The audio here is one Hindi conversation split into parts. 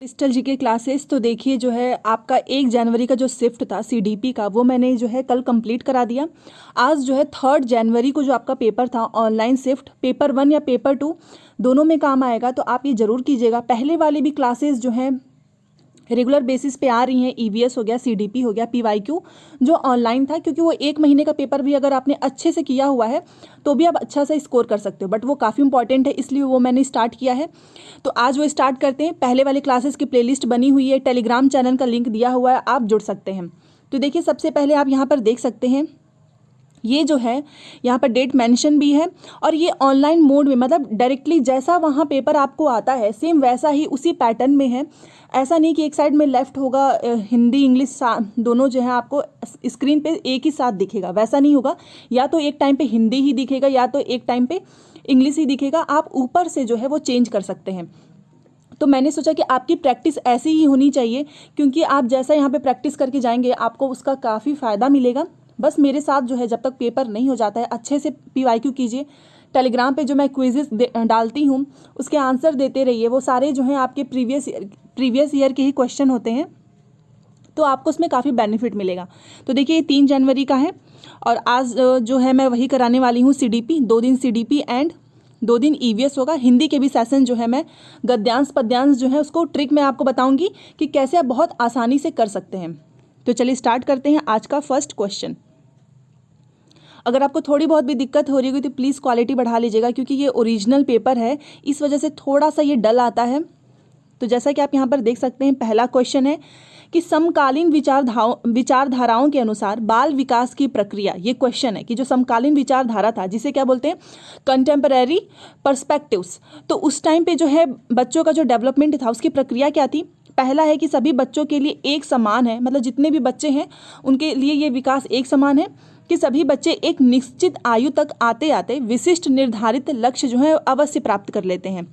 क्रिस्टल जी के क्लासेस तो देखिए जो है आपका 1 जनवरी का जो शिफ्ट था सीडीपी का वो मैंने जो है कल कंप्लीट करा दिया। आज जो है 3 जनवरी को जो आपका पेपर था ऑनलाइन शिफ्ट पेपर 1 या पेपर 2 दोनों में काम आएगा, तो आप ये ज़रूर कीजिएगा। पहले वाली भी क्लासेस जो हैं रेगुलर बेसिस पे आ रही हैं, ईवीएस हो गया, सीडीपी हो गया, पीवाईक्यू जो ऑनलाइन था, क्योंकि वो 1 महीने का पेपर भी अगर आपने अच्छे से किया हुआ है तो भी आप अच्छा सा स्कोर कर सकते हो, बट वो काफ़ी इंपॉर्टेंट है इसलिए वो मैंने स्टार्ट किया है। तो आज वो स्टार्ट करते हैं। पहले वाले क्लासेस की प्लेलिस्ट बनी हुई है, टेलीग्राम चैनल का लिंक दिया हुआ है, आप जुड़ सकते हैं। तो देखिए सबसे पहले आप यहाँ पर देख सकते हैं, ये जो है यहाँ पर डेट मेंशन भी है और ये ऑनलाइन मोड में, मतलब डायरेक्टली जैसा वहाँ पेपर आपको आता है सेम वैसा ही उसी पैटर्न में है। ऐसा नहीं कि एक साइड में लेफ्ट होगा हिंदी इंग्लिश दोनों जो है आपको स्क्रीन पे एक ही साथ दिखेगा, वैसा नहीं होगा। या तो एक टाइम पे हिंदी ही दिखेगा या तो एक टाइम पे इंग्लिश ही दिखेगा। आप ऊपर से जो है वो चेंज कर सकते हैं। तो मैंने सोचा कि आपकी प्रैक्टिस ऐसी ही होनी चाहिए, क्योंकि आप जैसा यहाँ पे प्रैक्टिस करके जाएंगे आपको उसका काफ़ी फ़ायदा मिलेगा। बस मेरे साथ जो है जब तक पेपर नहीं हो जाता है अच्छे से पीवाईक्यू कीजिए। टेलीग्राम पे जो मैं क्विज़ेस डालती हूँ उसके आंसर देते रहिए। वो सारे जो हैं आपके प्रीवियस ईयर के ही क्वेश्चन होते हैं, तो आपको उसमें काफ़ी बेनिफिट मिलेगा। तो देखिए ये 3 जनवरी का है और आज जो है मैं वही कराने वाली हूँ सीडीपी। 2 दिन सीडीपी एंड 2 दिन ईवीएस होगा। हिंदी के भी सेशन जो है मैं गद्यांश पद्यांश जो है उसको ट्रिक में आपको बताऊंगी कि कैसे आप बहुत आसानी से कर सकते हैं। तो चलिए स्टार्ट करते हैं आज का फर्स्ट क्वेश्चन। अगर आपको थोड़ी बहुत भी दिक्कत हो रही होगी तो प्लीज़ क्वालिटी बढ़ा लीजिएगा, क्योंकि ये ओरिजिनल पेपर है, इस वजह से थोड़ा सा ये डल आता है। तो जैसा कि आप यहाँ पर देख सकते हैं, पहला क्वेश्चन है कि समकालीन विचारधाराओं के अनुसार बाल विकास की प्रक्रिया। ये क्वेश्चन है कि जो समकालीन विचारधारा था जिसे क्या बोलते हैं, कंटेम्पररी पर्सपेक्टिव्स, तो उस टाइम पे जो है बच्चों का जो डेवलपमेंट था उसकी प्रक्रिया क्या थी। पहला है कि सभी बच्चों के लिए एक समान है, मतलब जितने भी बच्चे हैं उनके लिए ये विकास एक समान है, कि सभी बच्चे एक निश्चित आयु तक आते आते विशिष्ट निर्धारित लक्ष्य जो है अवश्य प्राप्त कर लेते हैं।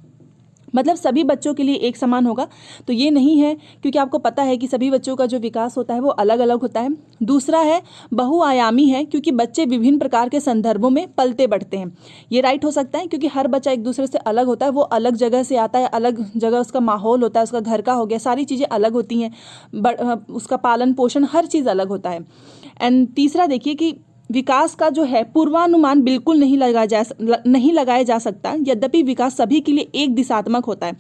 मतलब सभी बच्चों के लिए एक समान होगा, तो ये नहीं है, क्योंकि आपको पता है कि सभी बच्चों का जो विकास होता है वो अलग अलग होता है। दूसरा है बहुआयामी है, क्योंकि बच्चे विभिन्न प्रकार के संदर्भों में पलते बढ़ते हैं। ये राइट हो सकता है, क्योंकि हर बच्चा एक दूसरे से अलग होता है, वो अलग जगह से आता है, अलग जगह उसका माहौल होता है, उसका घर का हो गया, सारी चीज़ें अलग होती हैं, उसका पालन पोषण हर चीज़ अलग होता है। एंड तीसरा देखिए कि विकास का जो है पूर्वानुमान बिल्कुल नहीं लगाया जा सकता, यद्यपि विकास सभी के लिए एक दिशात्मक होता है।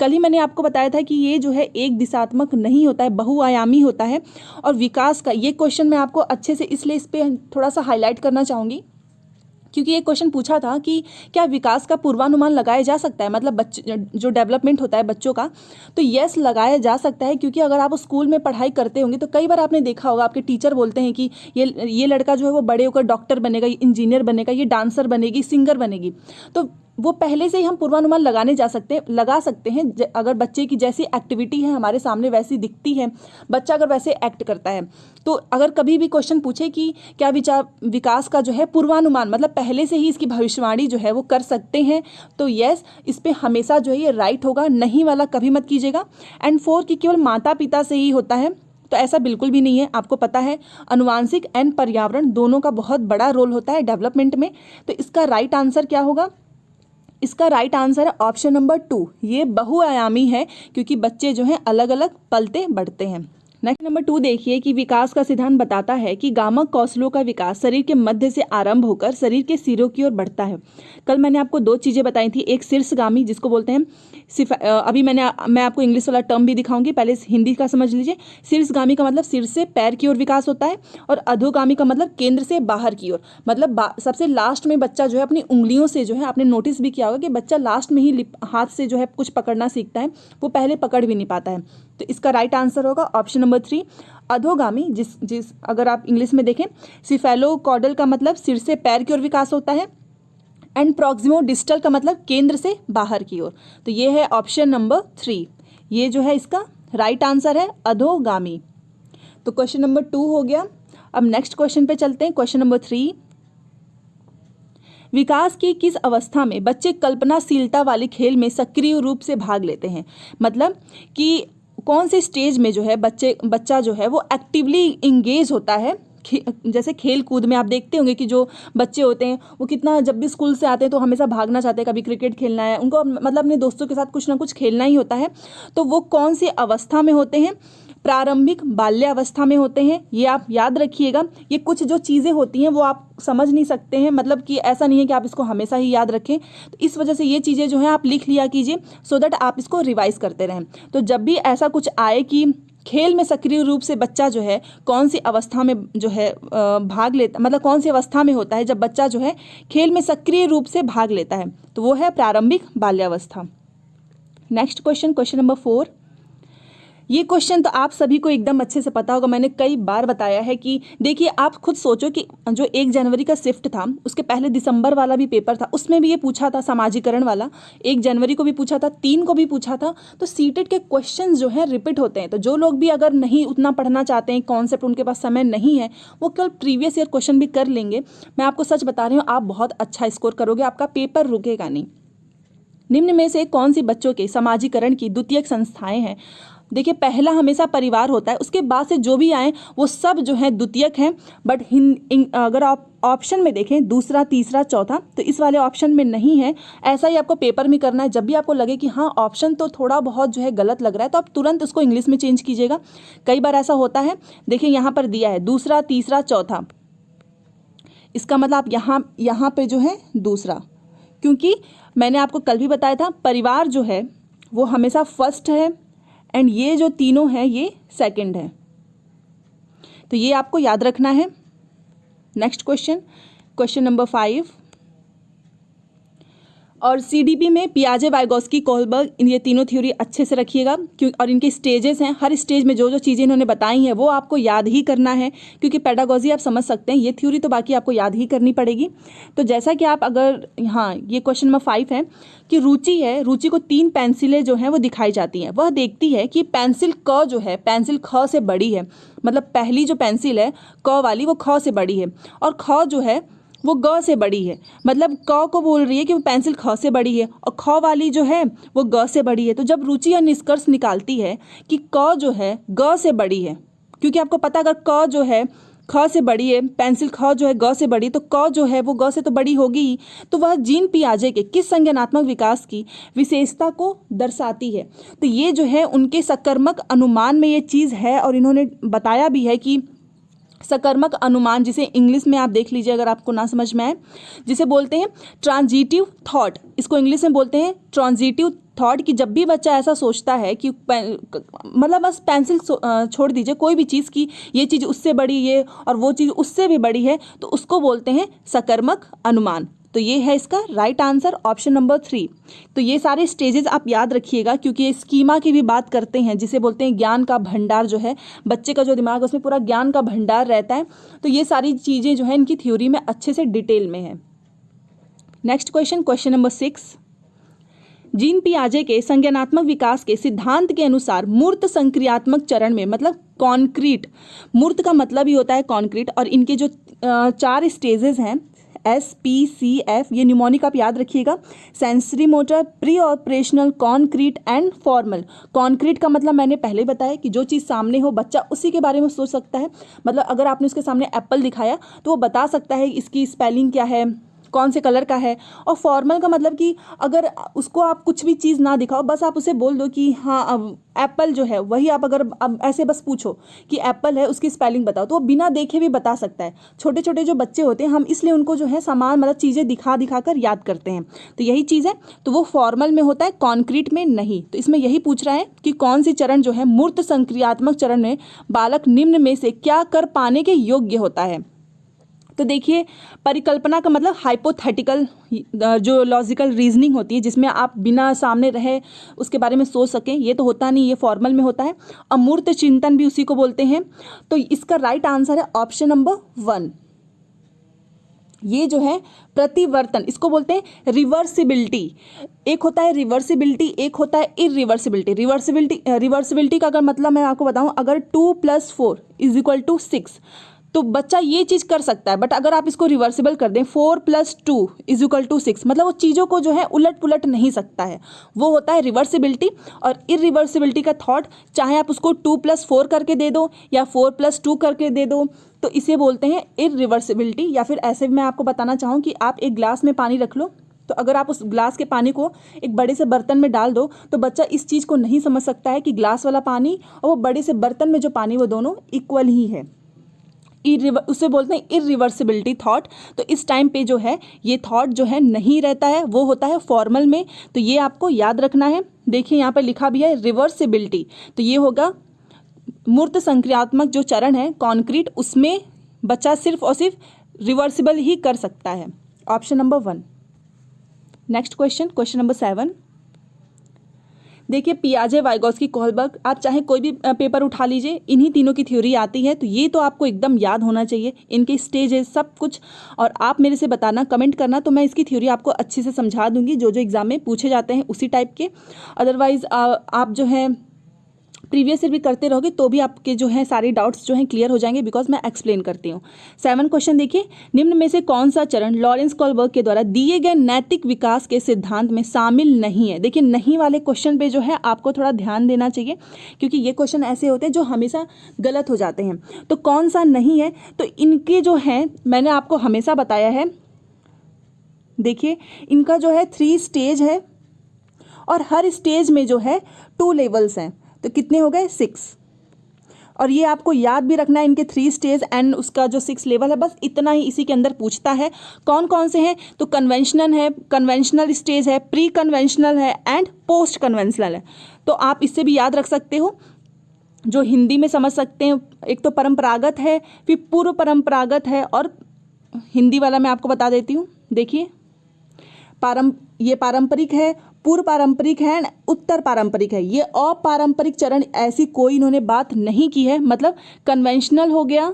कल ही मैंने आपको बताया था कि ये जो है एक दिशात्मक नहीं होता है, बहुआयामी होता है। और विकास का ये क्वेश्चन मैं आपको अच्छे से इसलिए इस पर थोड़ा सा हाईलाइट करना चाहूँगी, क्योंकि ये क्वेश्चन पूछा था कि क्या विकास का पूर्वानुमान लगाया जा सकता है, मतलब बच्चे जो डेवलपमेंट होता है बच्चों का, तो यस लगाया जा सकता है। क्योंकि अगर आप स्कूल में पढ़ाई करते होंगे तो कई बार आपने देखा होगा आपके टीचर बोलते हैं कि ये लड़का जो है वो बड़े होकर डॉक्टर बनेगा, ये इंजीनियर बनेगा, ये डांसर बनेगी, सिंगर बनेगी। तो वो पहले से ही हम पूर्वानुमान लगा सकते हैं। अगर बच्चे की जैसी एक्टिविटी है हमारे सामने वैसी दिखती है, बच्चा अगर वैसे एक्ट करता है, तो अगर कभी भी क्वेश्चन पूछे कि क्या विकास का जो है पूर्वानुमान, मतलब पहले से ही इसकी भविष्यवाणी जो है वो कर सकते हैं, तो यस इस पर हमेशा जो है ये राइट होगा, नहीं वाला कभी मत कीजिएगा। एंड 4 की केवल माता पिता से ही होता है, तो ऐसा बिल्कुल भी नहीं है। आपको पता है अनुवांशिक एंड पर्यावरण दोनों का बहुत बड़ा रोल होता है डेवलपमेंट में। तो इसका राइट आंसर क्या होगा, इसका राइट आंसर है ऑप्शन नंबर 2, ये बहुआयामी है, क्योंकि बच्चे जो हैं अलग अलग पलते बढ़ते हैं। नेक्स्ट नंबर 2 देखिए कि विकास का सिद्धांत बताता है कि गामक कौशलों का विकास शरीर के मध्य से आरंभ होकर शरीर के सिरों की ओर बढ़ता है। कल मैंने आपको 2 चीज़ें बताई थी, एक शीर्षगामी जिसको बोलते हैं अभी मैं आपको इंग्लिश वाला टर्म भी दिखाऊंगी, पहले हिंदी का समझ लीजिए। शीर्षगामी का मतलब सिर से पैर की ओर विकास होता है, और अधोगामी का मतलब केंद्र से बाहर की ओर, मतलब सबसे लास्ट में बच्चा जो है अपनी उंगलियों से जो है, आपने नोटिस भी किया होगा कि बच्चा लास्ट में ही हाथ से जो है कुछ पकड़ना सीखता है, वो पहले पकड़ भी नहीं पाता है। तो इसका राइट आंसर होगा ऑप्शन नंबर 3 अधोगामी। जिस अगर आप इंग्लिश में देखें, सिफेलोकॉडल का मतलब सिर से पैर की ओर विकास होता है, एंड प्रॉक्सिमो डिस्टल का मतलब केंद्र से बाहर की ओर। तो ये है ऑप्शन नंबर 3, ये जो है इसका राइट आंसर है अधोगामी। तो क्वेश्चन नंबर 2 हो गया। अब नेक्स्ट क्वेश्चन पे चलते हैं, क्वेश्चन नंबर 3, विकास की किस अवस्था में बच्चे कल्पनाशीलता वाले खेल में सक्रिय रूप से भाग लेते हैं। मतलब कि कौन से स्टेज में जो है बच्चा जो है वो एक्टिवली इंगेज होता है जैसे खेल कूद में आप देखते होंगे कि जो बच्चे होते हैं वो कितना, जब भी स्कूल से आते हैं तो हमेशा भागना चाहते हैं, कभी क्रिकेट खेलना है उनको, मतलब अपने दोस्तों के साथ कुछ ना कुछ खेलना ही होता है। तो वो कौन सी अवस्था में होते हैं? प्रारंभिक बाल्यावस्था में होते हैं। ये आप याद रखिएगा। ये कुछ जो चीज़ें होती हैं वो आप समझ नहीं सकते हैं, मतलब कि ऐसा नहीं है कि आप इसको हमेशा ही याद रखें, तो इस वजह से ये चीज़ें जो हैं आप लिख लिया कीजिए, सो दैट आप इसको रिवाइज करते रहें। तो जब भी ऐसा कुछ आए कि खेल में सक्रिय रूप से बच्चा जो है कौन सी अवस्था में जो है भाग लेता, मतलब कौन सी अवस्था में होता है जब बच्चा जो है खेल में सक्रिय रूप से भाग लेता है, तो वो है प्रारंभिक बाल्यावस्था। Next question, question number 4। ये क्वेश्चन तो आप सभी को एकदम अच्छे से पता होगा, मैंने कई बार बताया है कि देखिए आप खुद सोचो कि जो 1 जनवरी का शिफ्ट था उसके पहले दिसंबर वाला भी पेपर था, उसमें भी ये पूछा था समाजीकरण वाला, 1 जनवरी को भी पूछा था, 3 को भी पूछा था। तो सीटेट के क्वेश्चन जो है रिपीट होते हैं। तो जो लोग भी अगर नहीं उतना पढ़ना चाहते हैं, कॉन्सेप्ट उनके पास समय नहीं है, वो केवल प्रीवियस ईयर क्वेश्चन भी कर लेंगे। मैं आपको सच बता रही हूँ, आप बहुत अच्छा स्कोर करोगे, आपका पेपर रुकेगा नहीं। निम्न में से कौन सी बच्चों के समाजीकरण की द्वितीयक संस्थाएं हैं? देखिए पहला हमेशा परिवार होता है, उसके बाद से जो भी आए वो सब जो है द्वितीयक हैं। बट अगर आप ऑप्शन में देखें दूसरा, तीसरा, चौथा, तो इस वाले ऑप्शन में नहीं है। ऐसा ही आपको पेपर में करना है। जब भी आपको लगे कि हाँ ऑप्शन तो थोड़ा बहुत जो है गलत लग रहा है, तो आप तुरंत उसको इंग्लिश में चेंज कीजिएगा। कई बार ऐसा होता है। देखिए यहाँ पर दिया है दूसरा, तीसरा, चौथा, इसका मतलब आप यहाँ पे जो है दूसरा, क्योंकि मैंने आपको कल भी बताया था परिवार जो है वो हमेशा फर्स्ट है एंड ये जो तीनों हैं ये सेकंड है। तो ये आपको याद रखना है। Next question, question number 5। और सीडीपी में पियाजे, वाइगोस्की, कोहलबर्ग, ये तीनों थ्योरी अच्छे से रखिएगा, क्योंकि और इनके स्टेजेस हैं। हर स्टेज में जो जो चीज़ें इन्होंने बताई हैं वो आपको याद ही करना है, क्योंकि पेडागोजी आप समझ सकते हैं, ये थ्योरी तो बाकी आपको याद ही करनी पड़ेगी। तो जैसा कि आप अगर हाँ ये क्वेश्चन नंबर 5 है कि रुचि है, रुचि को 3 पेंसिलें जो हैं वो दिखाई जाती हैं। वह देखती है कि पेंसिल क जो है पेंसिल ख से बड़ी है, मतलब पहली जो पेंसिल है क वाली वो ख से बड़ी है, और ख जो है वो ग से बड़ी है। मतलब क को बोल रही है कि वो पेंसिल ख से बड़ी है और ख वाली जो है वो ग से बड़ी है। तो जब रुचि यह निष्कर्ष निकालती है कि क जो है ग से बड़ी है, क्योंकि आपको पता अगर क जो है ख से बड़ी है, पेंसिल ख जो है ग से बड़ी, तो क जो है वो ग से तो बड़ी होगी ही। तो वह जीन पियाजे के किस संज्ञानात्मक विकास की विशेषता को दर्शाती है? तो ये जो है उनके सकर्मक अनुमान में ये चीज़ है, और इन्होंने बताया भी है कि सकर्मक अनुमान, जिसे इंग्लिश में आप देख लीजिए अगर आपको ना समझ में आए, जिसे बोलते हैं ट्रांजिटिव थॉट। इसको इंग्लिश में बोलते हैं ट्रांजिटिव थॉट, कि जब भी बच्चा ऐसा सोचता है कि मतलब बस पेंसिल छोड़ दीजिए, कोई भी चीज़ की ये चीज़ उससे बड़ी ये और वो चीज़ उससे भी बड़ी है, तो उसको बोलते हैं सकर्मक अनुमान। तो ये है इसका राइट आंसर, ऑप्शन नंबर 3। तो ये सारे स्टेजेस आप याद रखिएगा, क्योंकि ये स्कीमा की भी बात करते हैं, जिसे बोलते हैं ज्ञान का भंडार। जो है बच्चे का जो दिमाग है उसमें पूरा ज्ञान का भंडार रहता है। तो ये सारी चीज़ें जो है इनकी थ्योरी में अच्छे से डिटेल में है। Next question, question number 6। Jean पियाजे के संज्ञानात्मक विकास के सिद्धांत के अनुसार मूर्त संक्रियात्मक चरण में, मतलब कॉन्क्रीट, मूर्त का मतलब ही होता है कॉन्क्रीट, और इनके जो 4 स्टेजेस हैं SPCF, ये न्यूमोनिक आप याद रखिएगा। Sensory motor, pre operational, concrete and formal. Concrete का मतलब मैंने पहले बताया कि जो चीज़ सामने हो बच्चा उसी के बारे में सोच सकता है। मतलब अगर आपने उसके सामने एप्पल दिखाया तो वो बता सकता है इसकी स्पेलिंग क्या है, कौन से कलर का है। और फॉर्मल का मतलब कि अगर उसको आप कुछ भी चीज़ ना दिखाओ, बस आप उसे बोल दो कि हाँ अब एप्पल जो है वही, आप अगर अब ऐसे बस पूछो कि एप्पल है उसकी स्पेलिंग बताओ, तो वो बिना देखे भी बता सकता है। छोटे छोटे जो बच्चे होते हैं हम इसलिए उनको जो है सामान, मतलब चीज़ें दिखा दिखा कर याद करते हैं। तो यही चीज़ है, तो वो फॉर्मल में होता है, कॉन्क्रीट में नहीं। तो इसमें यही पूछ रहा है कि कौन सी चरण जो है मूर्त संक्रियात्मक चरण में बालक निम्न में से क्या कर पाने के योग्य होता है? तो देखिए परिकल्पना का मतलब हाइपोथेटिकल, जो लॉजिकल रीजनिंग होती है जिसमें आप बिना सामने रहे उसके बारे में सोच सकें, ये तो होता नहीं, ये फॉर्मल में होता है। अमूर्त चिंतन भी उसी को बोलते हैं। तो इसका राइट आंसर है ऑप्शन नंबर 1। ये जो है प्रतिवर्तन, इसको बोलते हैं रिवर्सिबिलिटी। एक होता है रिवर्सिबिलिटी, एक होता है इरिवर्सिबिलिटी। रिवर्सिबिलिटी का अगर मतलब मैं आपको बताऊं, अगर 2 + 4 = 6, तो बच्चा ये चीज़ कर सकता है, बट अगर आप इसको रिवर्सिबल कर दें 4 + 2 = 6, मतलब वो चीज़ों को जो है उलट पुलट नहीं सकता है, वो होता है रिवर्सिबिलिटी। और इरिवर्सिबिलिटी का थॉट, चाहे आप उसको 2 + 4 करके दे दो या 4 + 2 करके दे दो, तो इसे बोलते हैं इरिवर्सिबिलिटी। या फिर ऐसे भी मैं आपको बताना चाहूँ कि आप एक ग्लास में पानी रख लो, तो अगर आप उस ग्लास के पानी को एक बड़े से बर्तन में डाल दो, तो बच्चा इस चीज़ को नहीं समझ सकता है कि ग्लास वाला पानी और वो बड़े से बर्तन में जो पानी, वो दोनों इक्वल ही है। उसे बोलते हैं इरिवर्सिबिलिटी थॉट। तो इस टाइम पे जो है ये थॉट जो है नहीं रहता है, वो होता है फॉर्मल में। तो ये आपको याद रखना है। देखिए यहाँ पर लिखा भी है रिवर्सिबिलिटी, तो ये होगा मूर्त संक्रियात्मक जो चरण है कॉन्क्रीट, उसमें बच्चा सिर्फ और सिर्फ रिवर्सिबल ही कर सकता है। Option number 1। Next question, question number 7। देखिए पियाजे, वाइगोस्की, कोहलबर्ग, आप चाहे कोई भी पेपर उठा लीजिए, इन्हीं तीनों की थ्योरी आती है, तो ये तो आपको एकदम याद होना चाहिए, इनके स्टेजेस सब कुछ। और आप मेरे से बताना, कमेंट करना, तो मैं इसकी थ्योरी आपको अच्छे से समझा दूंगी, जो जो एग्जाम में पूछे जाते हैं उसी टाइप के। अदरवाइज आप जो है प्रीवियस ईयर भी करते रहोगे तो भी आपके जो है सारे डाउट्स जो हैं क्लियर हो जाएंगे, बिकॉज मैं एक्सप्लेन करती हूँ। 7 क्वेश्चन देखिए, निम्न में से कौन सा चरण लॉरेंस कोहलबर्ग के द्वारा दिए गए नैतिक विकास के सिद्धांत में शामिल नहीं है। देखिए नहीं वाले क्वेश्चन पे जो है आपको थोड़ा ध्यान देना चाहिए, क्योंकि ये क्वेश्चन ऐसे होते हैं जो हमेशा गलत हो जाते हैं। तो कौन सा नहीं है, तो इनके जो है मैंने आपको हमेशा बताया है, देखिए इनका जो है 3 स्टेज है और हर स्टेज में जो है 2 लेवल्स हैं, तो कितने हो गए 6। और ये आपको याद भी रखना है, इनके 3 स्टेज एंड उसका जो 6 लेवल है, बस इतना ही इसी के अंदर पूछता है। कौन कौन से हैं, तो कन्वेंशनल है, कन्वेंशनल स्टेज है, प्री कन्वेंशनल है एंड पोस्ट कन्वेंशनल है। तो आप इससे भी याद रख सकते हो, जो हिंदी में समझ सकते हैं। एक तो परंपरागत है, फिर पूर्व परंपरागत है, और हिंदी वाला मैं आपको बता देती हूँ। देखिए ये पारंपरिक है, पूर्व पारंपरिक है, उत्तर पारंपरिक है। ये अपारंपरिक चरण ऐसी कोई इन्होंने बात नहीं की है, मतलब कन्वेंशनल हो गया।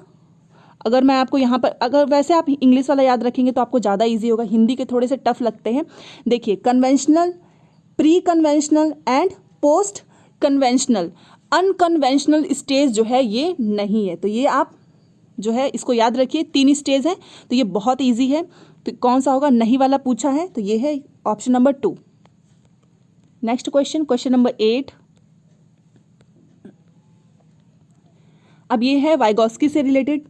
अगर मैं आपको यहाँ पर, अगर वैसे आप इंग्लिश वाला याद रखेंगे तो आपको ज़्यादा इजी होगा, हिंदी के थोड़े से टफ लगते हैं। देखिए conventional, pre conventional and post conventional. Unconventional stage जो है ये नहीं है, तो ये आप जो है इसको याद रखिए। 3 स्टेज है, तो ये बहुत ईजी है। तो कौन सा होगा, नहीं वाला पूछा है, तो ये है option number 2। Next question, question number 8। अब ये है वाइगोस्की से रिलेटेड।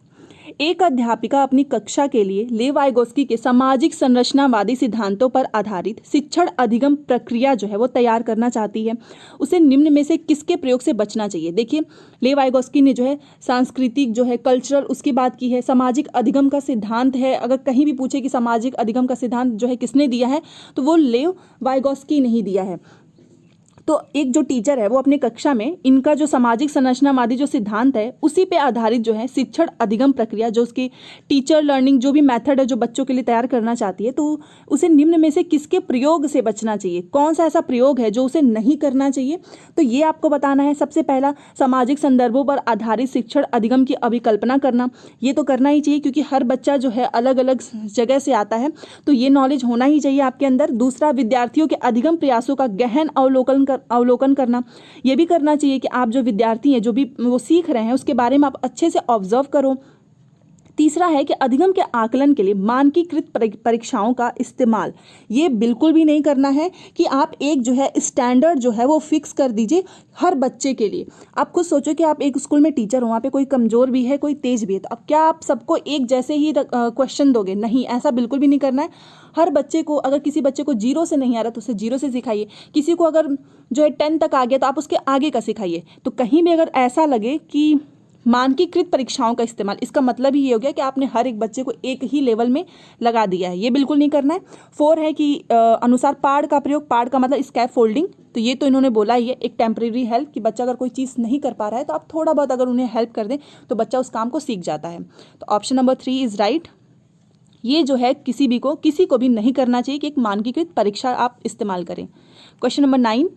एक अध्यापिका अपनी कक्षा के लिए लेव वाइगोस्की के सामाजिक संरचनावादी सिद्धांतों पर आधारित शिक्षण अधिगम प्रक्रिया जो है वो तैयार करना चाहती है। उसे निम्न में से किसके प्रयोग से बचना चाहिए। देखिए लेव वाइगोस्की ने जो है सांस्कृतिक जो है कल्चरल उसकी बात की है, सामाजिक अधिगम का सिद्धांत है। अगर कहीं भी पूछे कि सामाजिक अधिगम का सिद्धांत जो है किसने दिया है, तो वो लेव वाइगोस्की ने ही दिया है। तो एक जो टीचर है वो अपने कक्षा में इनका जो सामाजिक संरचनावादी जो सिद्धांत है उसी पे आधारित जो है शिक्षण अधिगम प्रक्रिया, जो उसकी टीचर लर्निंग जो भी मेथड है जो बच्चों के लिए तैयार करना चाहती है, तो उसे निम्न में से किसके प्रयोग से बचना चाहिए। कौन सा ऐसा प्रयोग है जो उसे नहीं करना चाहिए, तो ये आपको बताना है। सबसे पहला, सामाजिक संदर्भों पर आधारित शिक्षण अधिगम की अभिकल्पना करना। ये तो करना ही चाहिए, क्योंकि हर बच्चा जो है अलग अलग जगह से आता है, तो ये नॉलेज होना ही चाहिए आपके अंदर। दूसरा, विद्यार्थियों के अधिगम प्रयासों का गहन अवलोकन करना। ये भी करना चाहिए कि आप जो विद्यार्थी हैं जो भी वो सीख रहे हैं उसके बारे में आप अच्छे से ऑब्जर्व करो। तीसरा है कि अधिगम के आकलन के लिए मानकीकृत परीक्षाओं का इस्तेमाल। ये बिल्कुल भी नहीं करना है कि आप एक जो है स्टैंडर्ड जो है वो फिक्स कर दीजिए हर बच्चे के लिए। आप खुद सोचो कि आप एक स्कूल में टीचर हो, वहाँ पे कोई कमज़ोर भी है कोई तेज भी है, तो अब क्या आप सबको एक जैसे ही क्वेश्चन दोगे? नहीं, ऐसा बिल्कुल भी नहीं करना है। हर बच्चे को, अगर किसी बच्चे को 0 से नहीं आ रहा तो उसे 0 से सिखाइए। किसी को अगर जो है 10 तक आ गया तो आप उसके आगे का सिखाइए। तो कहीं भी अगर ऐसा लगे कि मानकीकृत परीक्षाओं का इस्तेमाल, इसका मतलब ही ये हो गया कि आपने हर एक बच्चे को एक ही लेवल में लगा दिया है। ये बिल्कुल नहीं करना है। 4 है कि अनुसार पाड़ का प्रयोग। पाड़ का मतलब स्कैफ फोल्डिंग, तो ये तो इन्होंने बोला ही है, एक टेम्परेरी हेल्प, कि बच्चा अगर कोई चीज़ नहीं कर पा रहा है तो आप थोड़ा बहुत अगर उन्हें हेल्प कर दें तो बच्चा उस काम को सीख जाता है। तो ऑप्शन नंबर 3 इज़ राइट। ये जो है किसी को भी नहीं करना चाहिए कि एक मानकीकृत परीक्षा आप इस्तेमाल करें। Question number 9।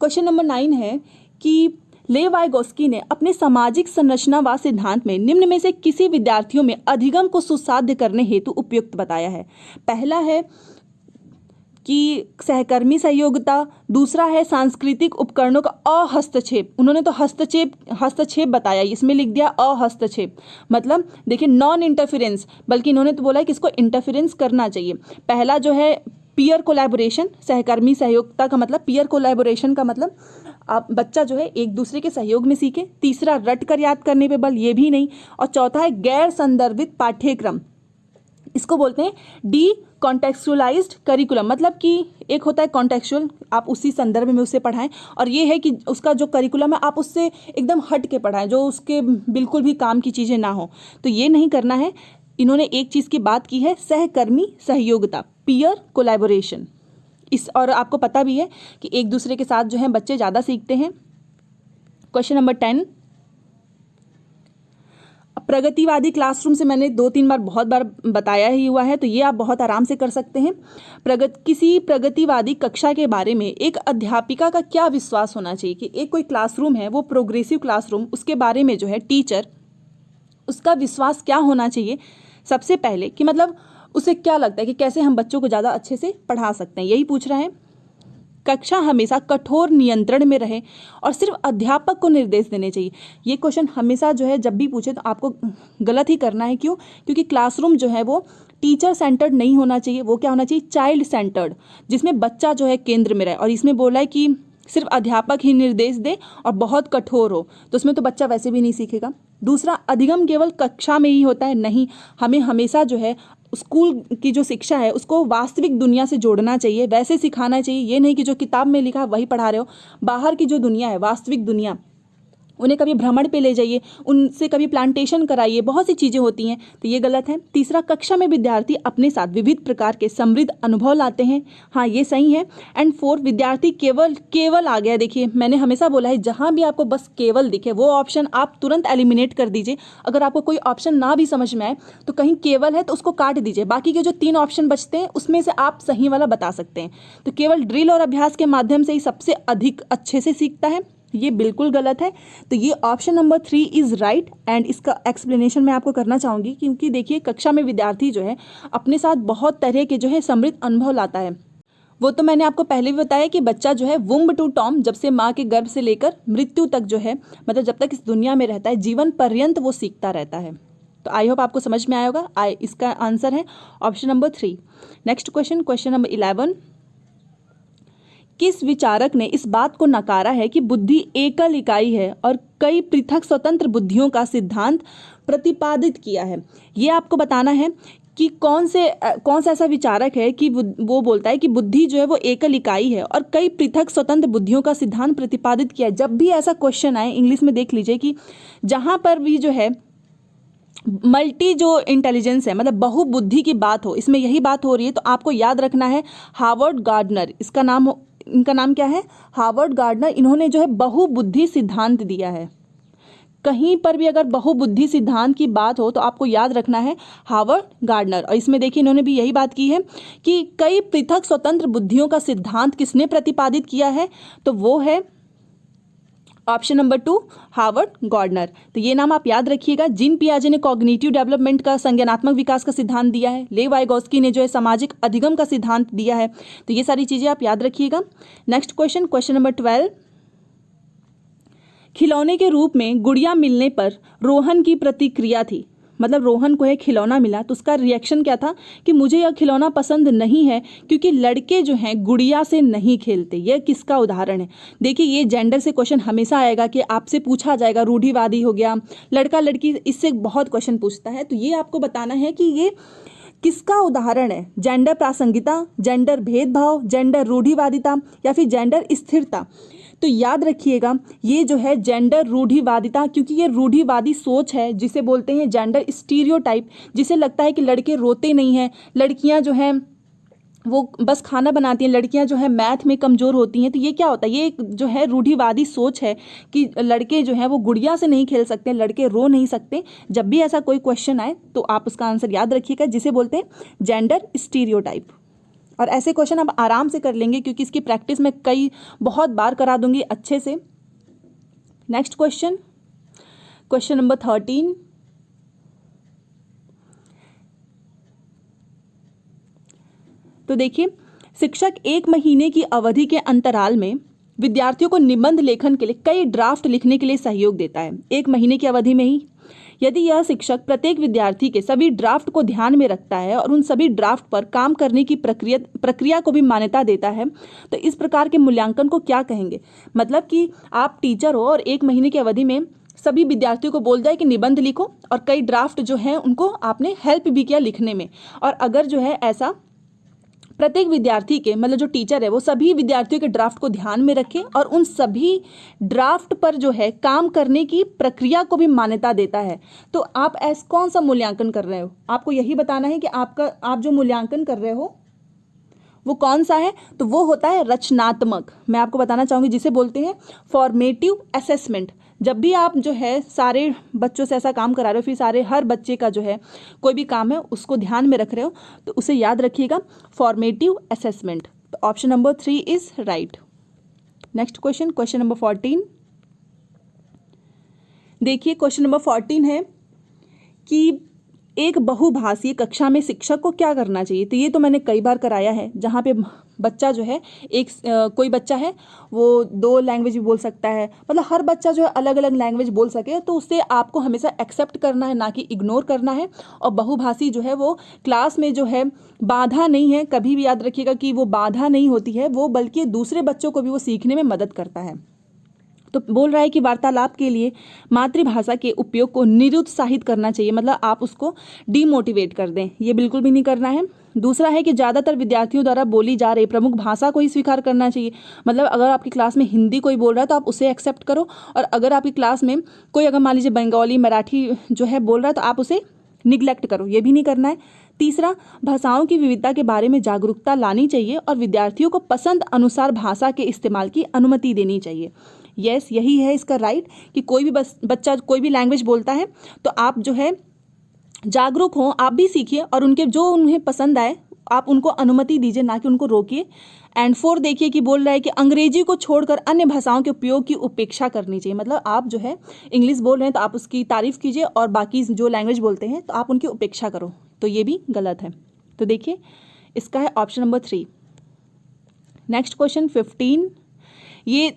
क्वेश्चन नंबर 9 है कि लेव वाइगोस्की ने अपने सामाजिक संरचनावाद सिद्धांत में निम्न में से किसी विद्यार्थियों में अधिगम को सुसाध्य करने हेतु उपयुक्त बताया है। पहला है कि सहकर्मी सहयोगिता, दूसरा है सांस्कृतिक उपकरणों का अहस्तक्षेप। उन्होंने तो हस्तक्षेप बताया, इसमें लिख दिया अहस्तक्षेप, मतलब देखिए नॉन इंटरफेरेंस, बल्कि इन्होंने तो बोला है कि इसको इंटरफेरेंस करना चाहिए। पहला जो है पीयर कोलैबोरेशन, सहकर्मी सहयोगिता का मतलब पीयर कोलैबोरेशन का मतलब आप बच्चा जो है एक दूसरे के सहयोग में सीखे। तीसरा रट कर याद करने पे बल, ये भी नहीं। और चौथा है गैर संदर्भित पाठ्यक्रम, इसको बोलते हैं डी कॉन्टेक्चुअलाइज्ड करिकुलम, मतलब कि एक होता है कॉन्टेक्चुअल, आप उसी संदर्भ में उसे पढ़ाएं, और ये है कि उसका जो करिकुलम है आप उससे एकदम हट के पढ़ाएं, जो उसके बिल्कुल भी काम की चीज़ें ना हो, तो ये नहीं करना है। इन्होंने एक चीज़ की बात की है सहकर्मी सहयोगिता, पीयर कोलैबोरेशन। इस और आपको पता भी है कि एक दूसरे के साथ जो है बच्चे ज़्यादा सीखते हैं। क्वेश्चन नंबर 10, प्रगतिवादी क्लासरूम से मैंने 2-3 बार बहुत बार बताया ही हुआ है, तो ये आप बहुत आराम से कर सकते हैं। किसी प्रगतिवादी कक्षा के बारे में एक अध्यापिका का क्या विश्वास होना चाहिए, कि एक कोई क्लासरूम है वो प्रोग्रेसिव क्लासरूम, उसके बारे में जो है टीचर, उसका विश्वास क्या होना चाहिए सबसे पहले, कि मतलब उसे क्या लगता है कि कैसे हम बच्चों को ज़्यादा अच्छे से पढ़ा सकते हैं, यही पूछ रहा है। कक्षा हमेशा कठोर नियंत्रण में रहे और सिर्फ अध्यापक को निर्देश देने चाहिए। ये क्वेश्चन हमेशा जो है जब भी पूछे तो आपको गलत ही करना है। क्यों? क्योंकि क्लासरूम जो है वो टीचर सेंटर्ड नहीं होना चाहिए, वो क्या होना चाहिए, चाइल्ड सेंटर्ड, जिसमें बच्चा जो है केंद्र में रहे। और इसमें बोला है कि सिर्फ अध्यापक ही निर्देश दे और बहुत कठोर हो, तो उसमें तो बच्चा वैसे भी नहीं सीखेगा। दूसरा, अधिगम केवल कक्षा में ही होता है, नहीं, हमें हमेशा जो है स्कूल की जो शिक्षा है उसको वास्तविक दुनिया से जोड़ना चाहिए, वैसे सिखाना चाहिए। ये नहीं कि जो किताब में लिखा वही पढ़ा रहे हो। बाहर की जो दुनिया है, वास्तविक दुनिया, उन्हें कभी भ्रमण पे ले जाइए, उनसे कभी प्लांटेशन कराइए, बहुत सी चीज़ें होती हैं, तो ये गलत है। तीसरा, कक्षा में विद्यार्थी अपने साथ विविध प्रकार के समृद्ध अनुभव लाते हैं, हाँ ये सही है। एंड 4, विद्यार्थी केवल आ गया, देखिए मैंने हमेशा बोला है जहाँ भी आपको बस केवल दिखे वो ऑप्शन आप तुरंत एलिमिनेट कर दीजिए। अगर आपको कोई ऑप्शन ना भी समझ में आए तो कहीं केवल है तो उसको काट दीजिए, बाकी के जो 3 ऑप्शन बचते हैं उसमें से आप सही वाला बता सकते हैं। तो केवल ड्रिल और अभ्यास के माध्यम से ही सबसे अधिक अच्छे से सीखता है, ये बिल्कुल गलत है। तो ये option number 3 is right. And इसका एक्सप्लेनेशन मैं आपको करना चाहूँगी, क्योंकि देखिए कक्षा में विद्यार्थी जो है अपने साथ बहुत तरह के जो है समृद्ध अनुभव लाता है। वो तो मैंने आपको पहले भी बताया कि बच्चा जो है वुम्ब टू टॉम, जब से माँ के गर्भ से लेकर मृत्यु तक जो है, मतलब जब तक इस दुनिया में रहता है, जीवन पर्यंत वो सीखता रहता है। तो आई होप आपको समझ में आया होगा। इसका आंसर है option number 3। Next question, question number 11, किस विचारक ने इस बात को नकारा है कि बुद्धि एकल इकाई है और कई पृथक स्वतंत्र बुद्धियों का सिद्धांत प्रतिपादित किया है? ये आपको बताना है कि कौन सा ऐसा विचारक है कि वो बोलता है कि बुद्धि जो है वो एकल इकाई है और कई पृथक स्वतंत्र बुद्धियों का सिद्धांत प्रतिपादित किया है। जब भी ऐसा क्वेश्चन आए इंग्लिश में देख लीजिए कि जहाँ पर भी जो है मल्टी जो इंटेलिजेंस है, मतलब बहुबुद्धि की बात हो, इसमें यही बात हो रही है, तो आपको याद रखना है हार्वर्ड गार्डनर, इनका नाम क्या है, हार्वर्ड गार्डनर। इन्होंने जो है बहुबुद्धि सिद्धांत दिया है। कहीं पर भी अगर बहुबुद्धि सिद्धांत की बात हो तो आपको याद रखना है हार्वर्ड गार्डनर। और इसमें देखिए इन्होंने भी यही बात की है कि कई पृथक स्वतंत्र बुद्धियों का सिद्धांत किसने प्रतिपादित किया है, तो वो है ऑप्शन नंबर 2 हार्वर्ड गार्डनर। तो ये नाम आप याद रखिएगा। जीन पियाजे ने कॉग्निटिव डेवलपमेंट का, संज्ञानात्मक विकास का सिद्धांत दिया है। लेव वाइगोस्की ने जो है सामाजिक अधिगम का सिद्धांत दिया है। तो ये सारी चीज़ें आप याद रखिएगा। नेक्स्ट क्वेश्चन, क्वेश्चन नंबर 12, खिलौने के रूप में गुड़िया मिलने पर रोहन की प्रतिक्रिया थी, मतलब रोहन को एक खिलौना मिला तो उसका रिएक्शन क्या था कि मुझे यह खिलौना पसंद नहीं है क्योंकि लड़के जो हैं गुड़िया से नहीं खेलते। यह किसका उदाहरण है? देखिए ये जेंडर से क्वेश्चन हमेशा आएगा कि आपसे पूछा जाएगा, रूढ़िवादी हो गया, लड़का लड़की, इससे बहुत क्वेश्चन पूछता है। तो ये आपको बताना है कि ये किसका उदाहरण है, जेंडर प्रासंगिकता, जेंडर भेदभाव, जेंडर रूढ़िवादिता या फिर जेंडर स्थिरता। तो याद रखिएगा ये जो है जेंडर रूढ़िवादिता, क्योंकि ये रूढ़िवादी सोच है जिसे बोलते हैं जेंडर स्टीरियोटाइप, जिसे लगता है कि लड़के रोते नहीं हैं, लड़कियां जो हैं वो बस खाना बनाती हैं, लड़कियां जो है मैथ में कमज़ोर होती हैं। तो ये क्या होता है, ये जो है रूढ़िवादी सोच है कि लड़के जो हैं वो गुड़िया से नहीं खेल सकते, लड़के रो नहीं सकते। जब भी ऐसा कोई क्वेश्चन आए तो आप उसका आंसर याद रखिएगा, जिसे बोलते हैं जेंडर स्टीरियोटाइप। और ऐसे क्वेश्चन आप आराम से कर लेंगे क्योंकि इसकी प्रैक्टिस मैं बहुत बार करा दूंगी अच्छे से। नेक्स्ट क्वेश्चन, क्वेश्चन नंबर 13, तो देखिए शिक्षक 1 महीने की अवधि के अंतराल में विद्यार्थियों को निबंध लेखन के लिए कई ड्राफ्ट लिखने के लिए सहयोग देता है। 1 महीने की अवधि में ही यदि यह शिक्षक प्रत्येक विद्यार्थी के सभी ड्राफ्ट को ध्यान में रखता है और उन सभी ड्राफ्ट पर काम करने की प्रक्रिया को भी मान्यता देता है, तो इस प्रकार के मूल्यांकन को क्या कहेंगे? मतलब कि आप टीचर हो और 1 महीने की अवधि में सभी विद्यार्थियों को बोल जाए कि निबंध लिखो, और कई ड्राफ्ट जो हैं उनको आपने हेल्प भी किया लिखने में, और अगर जो है ऐसा प्रत्येक विद्यार्थी के मतलब जो टीचर है वो सभी विद्यार्थियों के ड्राफ्ट को ध्यान में रखे और उन सभी ड्राफ्ट पर जो है काम करने की प्रक्रिया को भी मान्यता देता है, तो आप ऐसा कौन सा मूल्यांकन कर रहे हो? आपको यही बताना है कि आप जो मूल्यांकन कर रहे हो वो कौन सा है, तो वो होता है रचनात्मक। मैं आपको बताना चाहूँगी जिसे बोलते हैं फॉर्मेटिव असेसमेंट। जब भी आप जो है सारे बच्चों से ऐसा काम करा रहे हो, फिर हर बच्चे का जो है कोई भी काम है उसको ध्यान में रख रहे हो, तो उसे याद रखिएगा, फॉर्मेटिव असेसमेंट। तो option number 3 is right. Next question number 14। देखिए क्वेश्चन नंबर 14 है कि एक बहुभाषीय कक्षा में शिक्षक को क्या करना चाहिए। तो ये तो मैंने कई बार कराया है, जहाँ पे बच्चा जो है कोई बच्चा है वो 2 लैंग्वेज भी बोल सकता है, मतलब हर बच्चा जो है अलग अलग लैंग्वेज बोल सके, तो उससे आपको हमेशा एक्सेप्ट करना है, ना कि इग्नोर करना है। और बहुभाषी जो है वो क्लास में जो है बाधा नहीं है, कभी भी याद रखिएगा कि वो बाधा नहीं होती है, वो बल्कि दूसरे बच्चों को भी वो सीखने में मदद करता है। तो बोल रहा है कि वार्तालाप के लिए मातृभाषा के उपयोग को निरुत्साहित करना चाहिए, मतलब आप उसको डीमोटिवेट कर दें, ये बिल्कुल भी नहीं करना है। दूसरा है कि ज़्यादातर विद्यार्थियों द्वारा बोली जा रही प्रमुख भाषा को ही स्वीकार करना चाहिए, मतलब अगर आपकी क्लास में हिंदी कोई बोल रहा है तो आप उसे एक्सेप्ट करो, और अगर आपकी क्लास में कोई अगर मान लीजिए बंगाली मराठी जो है बोल रहा है तो आप उसे निग्लेक्ट करो, ये भी नहीं करना है। तीसरा, भाषाओं की विविधता के बारे में जागरूकता लानी चाहिए और विद्यार्थियों को पसंद अनुसार भाषा के इस्तेमाल की अनुमति देनी चाहिए। यस, यही है इसका राइट कि कोई भी बच्चा कोई भी लैंग्वेज बोलता है तो आप जो है जागरूक हो, आप भी सीखिए और उन्हें पसंद आए आप उनको अनुमति दीजिए, ना कि उनको रोकिए। एंड 4 देखिए कि बोल रहा है कि अंग्रेजी को छोड़कर अन्य भाषाओं के उपयोग की उपेक्षा करनी चाहिए, मतलब आप जो है इंग्लिश बोल रहे हैं तो आप उसकी तारीफ कीजिए और बाकी जो लैंग्वेज बोलते हैं तो आप उनकी उपेक्षा करो, तो ये भी गलत है। तो देखिए इसका है ऑप्शन नंबर 3। नेक्स्ट क्वेश्चन 15, ये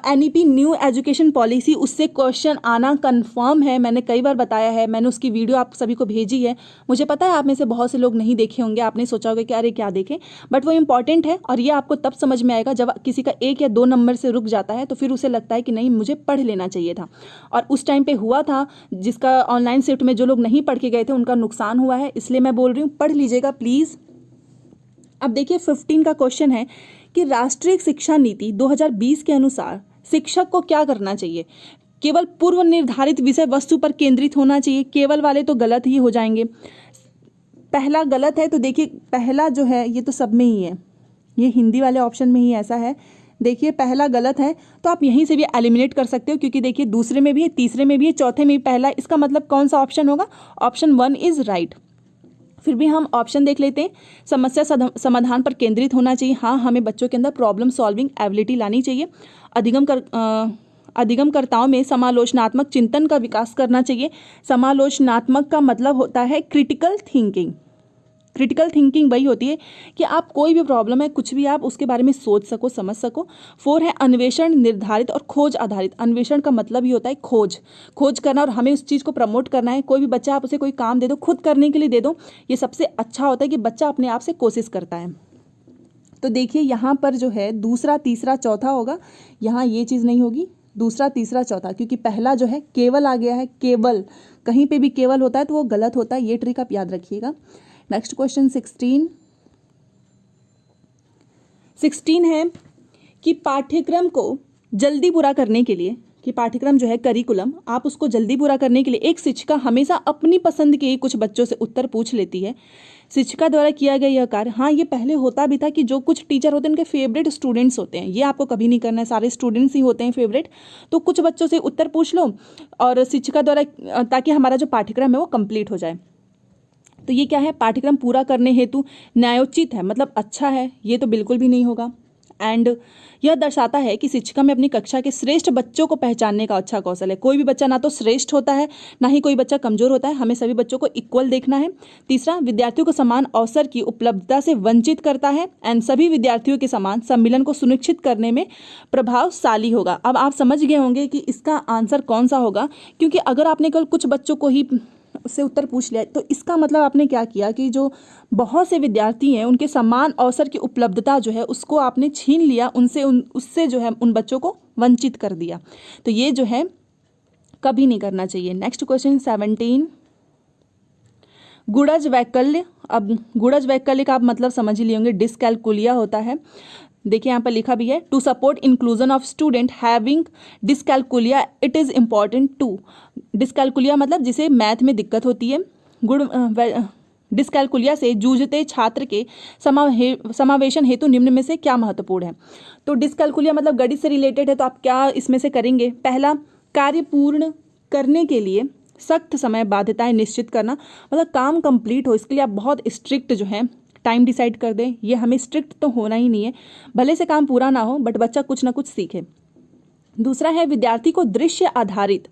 NEP न्यू एजुकेशन पॉलिसी, उससे क्वेश्चन आना कंफर्म है, मैंने कई बार बताया है, मैंने उसकी वीडियो आप सभी को भेजी है। मुझे पता है आप में से बहुत से लोग नहीं देखे होंगे, आपने सोचा होगा कि अरे क्या देखें, बट वो इंपॉर्टेंट है और ये आपको तब समझ में आएगा जब किसी का 1 या 2 नंबर से रुक जाता है, तो फिर उसे लगता है कि नहीं मुझे पढ़ लेना चाहिए था, और उस टाइम पर हुआ था जिसका ऑनलाइन शिफ्ट में जो लोग नहीं पढ़ के गए थे उनका नुकसान हुआ है, इसलिए मैं बोल रही हूँ पढ़ लीजिएगा प्लीज़। अब देखिए 15 का क्वेश्चन है कि राष्ट्रीय शिक्षा नीति 2020 के अनुसार शिक्षक को क्या करना चाहिए। केवल पूर्व निर्धारित विषय वस्तु पर केंद्रित होना चाहिए, केवल वाले तो गलत ही हो जाएंगे। पहला गलत है, तो देखिए पहला जो है ये तो सब में ही है, ये हिंदी वाले ऑप्शन में ही ऐसा है। देखिए पहला गलत है, तो आप यहीं से भी एलिमिनेट कर सकते हो, क्योंकि देखिए दूसरे में भी है, तीसरे में भी है, चौथे में भी पहला, इसका मतलब कौन सा ऑप्शन होगा? Option 1 is right. फिर भी हम ऑप्शन देख लेते हैं। समस्या समाधान पर केंद्रित होना चाहिए, हाँ हमें बच्चों के अंदर प्रॉब्लम सॉल्विंग एबिलिटी लानी चाहिए। अधिगमकर्ताओं में समालोचनात्मक चिंतन का विकास करना चाहिए। समालोचनात्मक का मतलब होता है क्रिटिकल थिंकिंग। क्रिटिकल थिंकिंग वही होती है कि आप कोई भी प्रॉब्लम है, कुछ भी आप उसके बारे में सोच सको, समझ सको। 4 है अन्वेषण निर्धारित और खोज आधारित। अन्वेषण का मतलब ही होता है खोज करना, और हमें उस चीज़ को प्रमोट करना है। कोई भी बच्चा आप उसे कोई काम दे दो, खुद करने के लिए दे दो, ये सबसे अच्छा होता है कि बच्चा अपने आप से कोशिश करता है। तो देखिए यहाँ पर जो है दूसरा, तीसरा, चौथा होगा, यहाँ ये चीज़ नहीं होगी, दूसरा, तीसरा, चौथा, क्योंकि पहला जो है केवल आ गया है। केवल, कहीं पे भी केवल होता है तो वो गलत होता है, ये ट्रिक आप याद रखिएगा। नेक्स्ट क्वेश्चन 16 है कि पाठ्यक्रम को जल्दी पूरा करने के लिए, कि पाठ्यक्रम जो है करिकुलम, आप उसको जल्दी पूरा करने के लिए एक शिक्षिका हमेशा अपनी पसंद के कुछ बच्चों से उत्तर पूछ लेती है। शिक्षिका द्वारा किया गया यह कार्य, हाँ ये पहले होता भी था कि जो कुछ टीचर होते हैं उनके फेवरेट स्टूडेंट्स होते हैं, ये आपको कभी नहीं करना है, सारे स्टूडेंट्स ही होते हैं फेवरेट, तो कुछ बच्चों से उत्तर पूछ लो और शिक्षिका द्वारा, ताकि हमारा जो पाठ्यक्रम है वो कंप्लीट हो जाए। तो ये क्या है? पाठ्यक्रम पूरा करने हेतु न्यायोचित है, मतलब अच्छा है, ये तो बिल्कुल भी नहीं होगा। एंड यह दर्शाता है कि शिक्षिका में अपनी कक्षा के श्रेष्ठ बच्चों को पहचानने का अच्छा कौशल है। कोई भी बच्चा ना तो श्रेष्ठ होता है, ना ही कोई बच्चा कमजोर होता है, हमें सभी बच्चों को इक्वल देखना है। तीसरा, विद्यार्थियों को समान अवसर की उपलब्धता से वंचित करता है एंड सभी विद्यार्थियों के समान सम्मिलन को सुनिश्चित करने में प्रभावशाली होगा। अब आप समझ गए होंगे कि इसका आंसर कौन सा होगा, क्योंकि अगर आपने केवल कुछ बच्चों को ही उससे उत्तर पूछ लिया तो इसका मतलब आपने क्या किया कि जो बहुत से विद्यार्थी हैं उनके समान अवसर की उपलब्धता जो है उसको आपने छीन लिया, उससे जो है उन बच्चों को वंचित कर दिया। तो ये जो है कभी नहीं करना चाहिए। नेक्स्ट क्वेश्चन 17, गुणज वैकल्य। अब गुणज वैकल्य का आप मतलब समझ ही लिए होंगे, डिसकैलकुलिया होता है। देखिए यहाँ पर लिखा भी है, to support inclusion of student having dyscalculia it is important to. Dyscalculia मतलब जिसे मैथ में दिक्कत होती है। डिसकैलकुलिया से जूझते छात्र के समावेशन हेतु निम्न में से क्या महत्वपूर्ण है। तो डिसकैलकुलिया मतलब गणित से रिलेटेड है, तो आप क्या इसमें से करेंगे। पहला, कार्य पूर्ण करने के लिए सख्त समय बाध्यताएं निश्चित करना, मतलब काम कंप्लीट हो इसके लिए आप बहुत स्ट्रिक्ट जो है टाइम डिसाइड कर दें। ये हमें स्ट्रिक्ट तो होना ही नहीं है, भले से काम पूरा ना हो बट बच्चा कुछ ना कुछ सीखे। दूसरा है, विद्यार्थी को दृश्य आधारित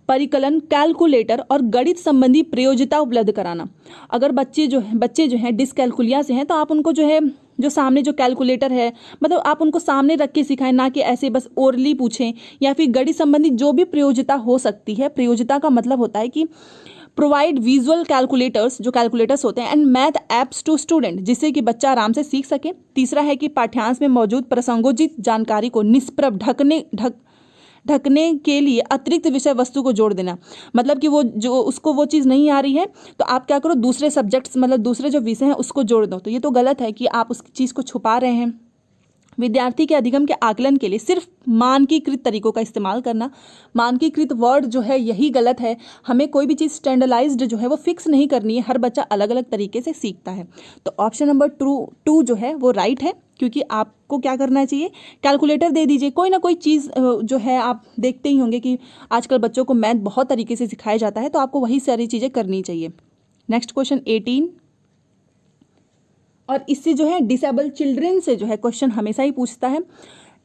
परिकलन, कैलकुलेटर और गणित संबंधी प्रयोज्यता उपलब्ध कराना। अगर बच्चे जो हैं डिसकैलकुलिया से हैं तो आप उनको जो है जो सामने जो कैलकुलेटर है मतलब आप उनको सामने रख के सिखाएं, ना कि ऐसे बस ओरली पूछें, या फिर गणित संबंधी जो भी प्रयोज्यता हो सकती है। प्रयोज्यता का मतलब होता है कि प्रोवाइड विजुअल कैलकुलेटर्स, जो कैलकुलेटर्स होते हैं, and math apps to student, जिससे कि बच्चा आराम से सीख सके। तीसरा है कि पाठ्यांश में मौजूद प्रसंगोचित जानकारी को निष्प्रभ ढकने के लिए अतिरिक्त विषय वस्तु को जोड़ देना। मतलब कि वो जो उसको वो चीज़ नहीं आ रही है तो आप क्या करो, दूसरे सब्जेक्ट्स मतलब दूसरे जो विषय हैं उसको जोड़ दो। तो ये तो गलत है कि आप उस चीज़ को छुपा रहे हैं। विद्यार्थी के अधिगम के आकलन के लिए सिर्फ मानकीकृत तरीकों का इस्तेमाल करना। मानकीकृत वर्ड जो है यही गलत है। हमें कोई भी चीज़ स्टैंडर्डाइज्ड जो है वो फिक्स नहीं करनी है, हर बच्चा अलग अलग तरीके से सीखता है। तो ऑप्शन नंबर 2 जो है वो राइट है, क्योंकि आपको क्या करना चाहिए, कैलकुलेटर दे दीजिए। कोई ना कोई चीज़ जो है आप देखते ही होंगे कि आजकल बच्चों को मैथ बहुत तरीके से सिखाया जाता है, तो आपको वही सारी चीज़ें करनी चाहिए। नेक्स्ट क्वेश्चन 18, और इससे जो है डिसेबल चिल्ड्रेन से जो है क्वेश्चन हमेशा ही पूछता है।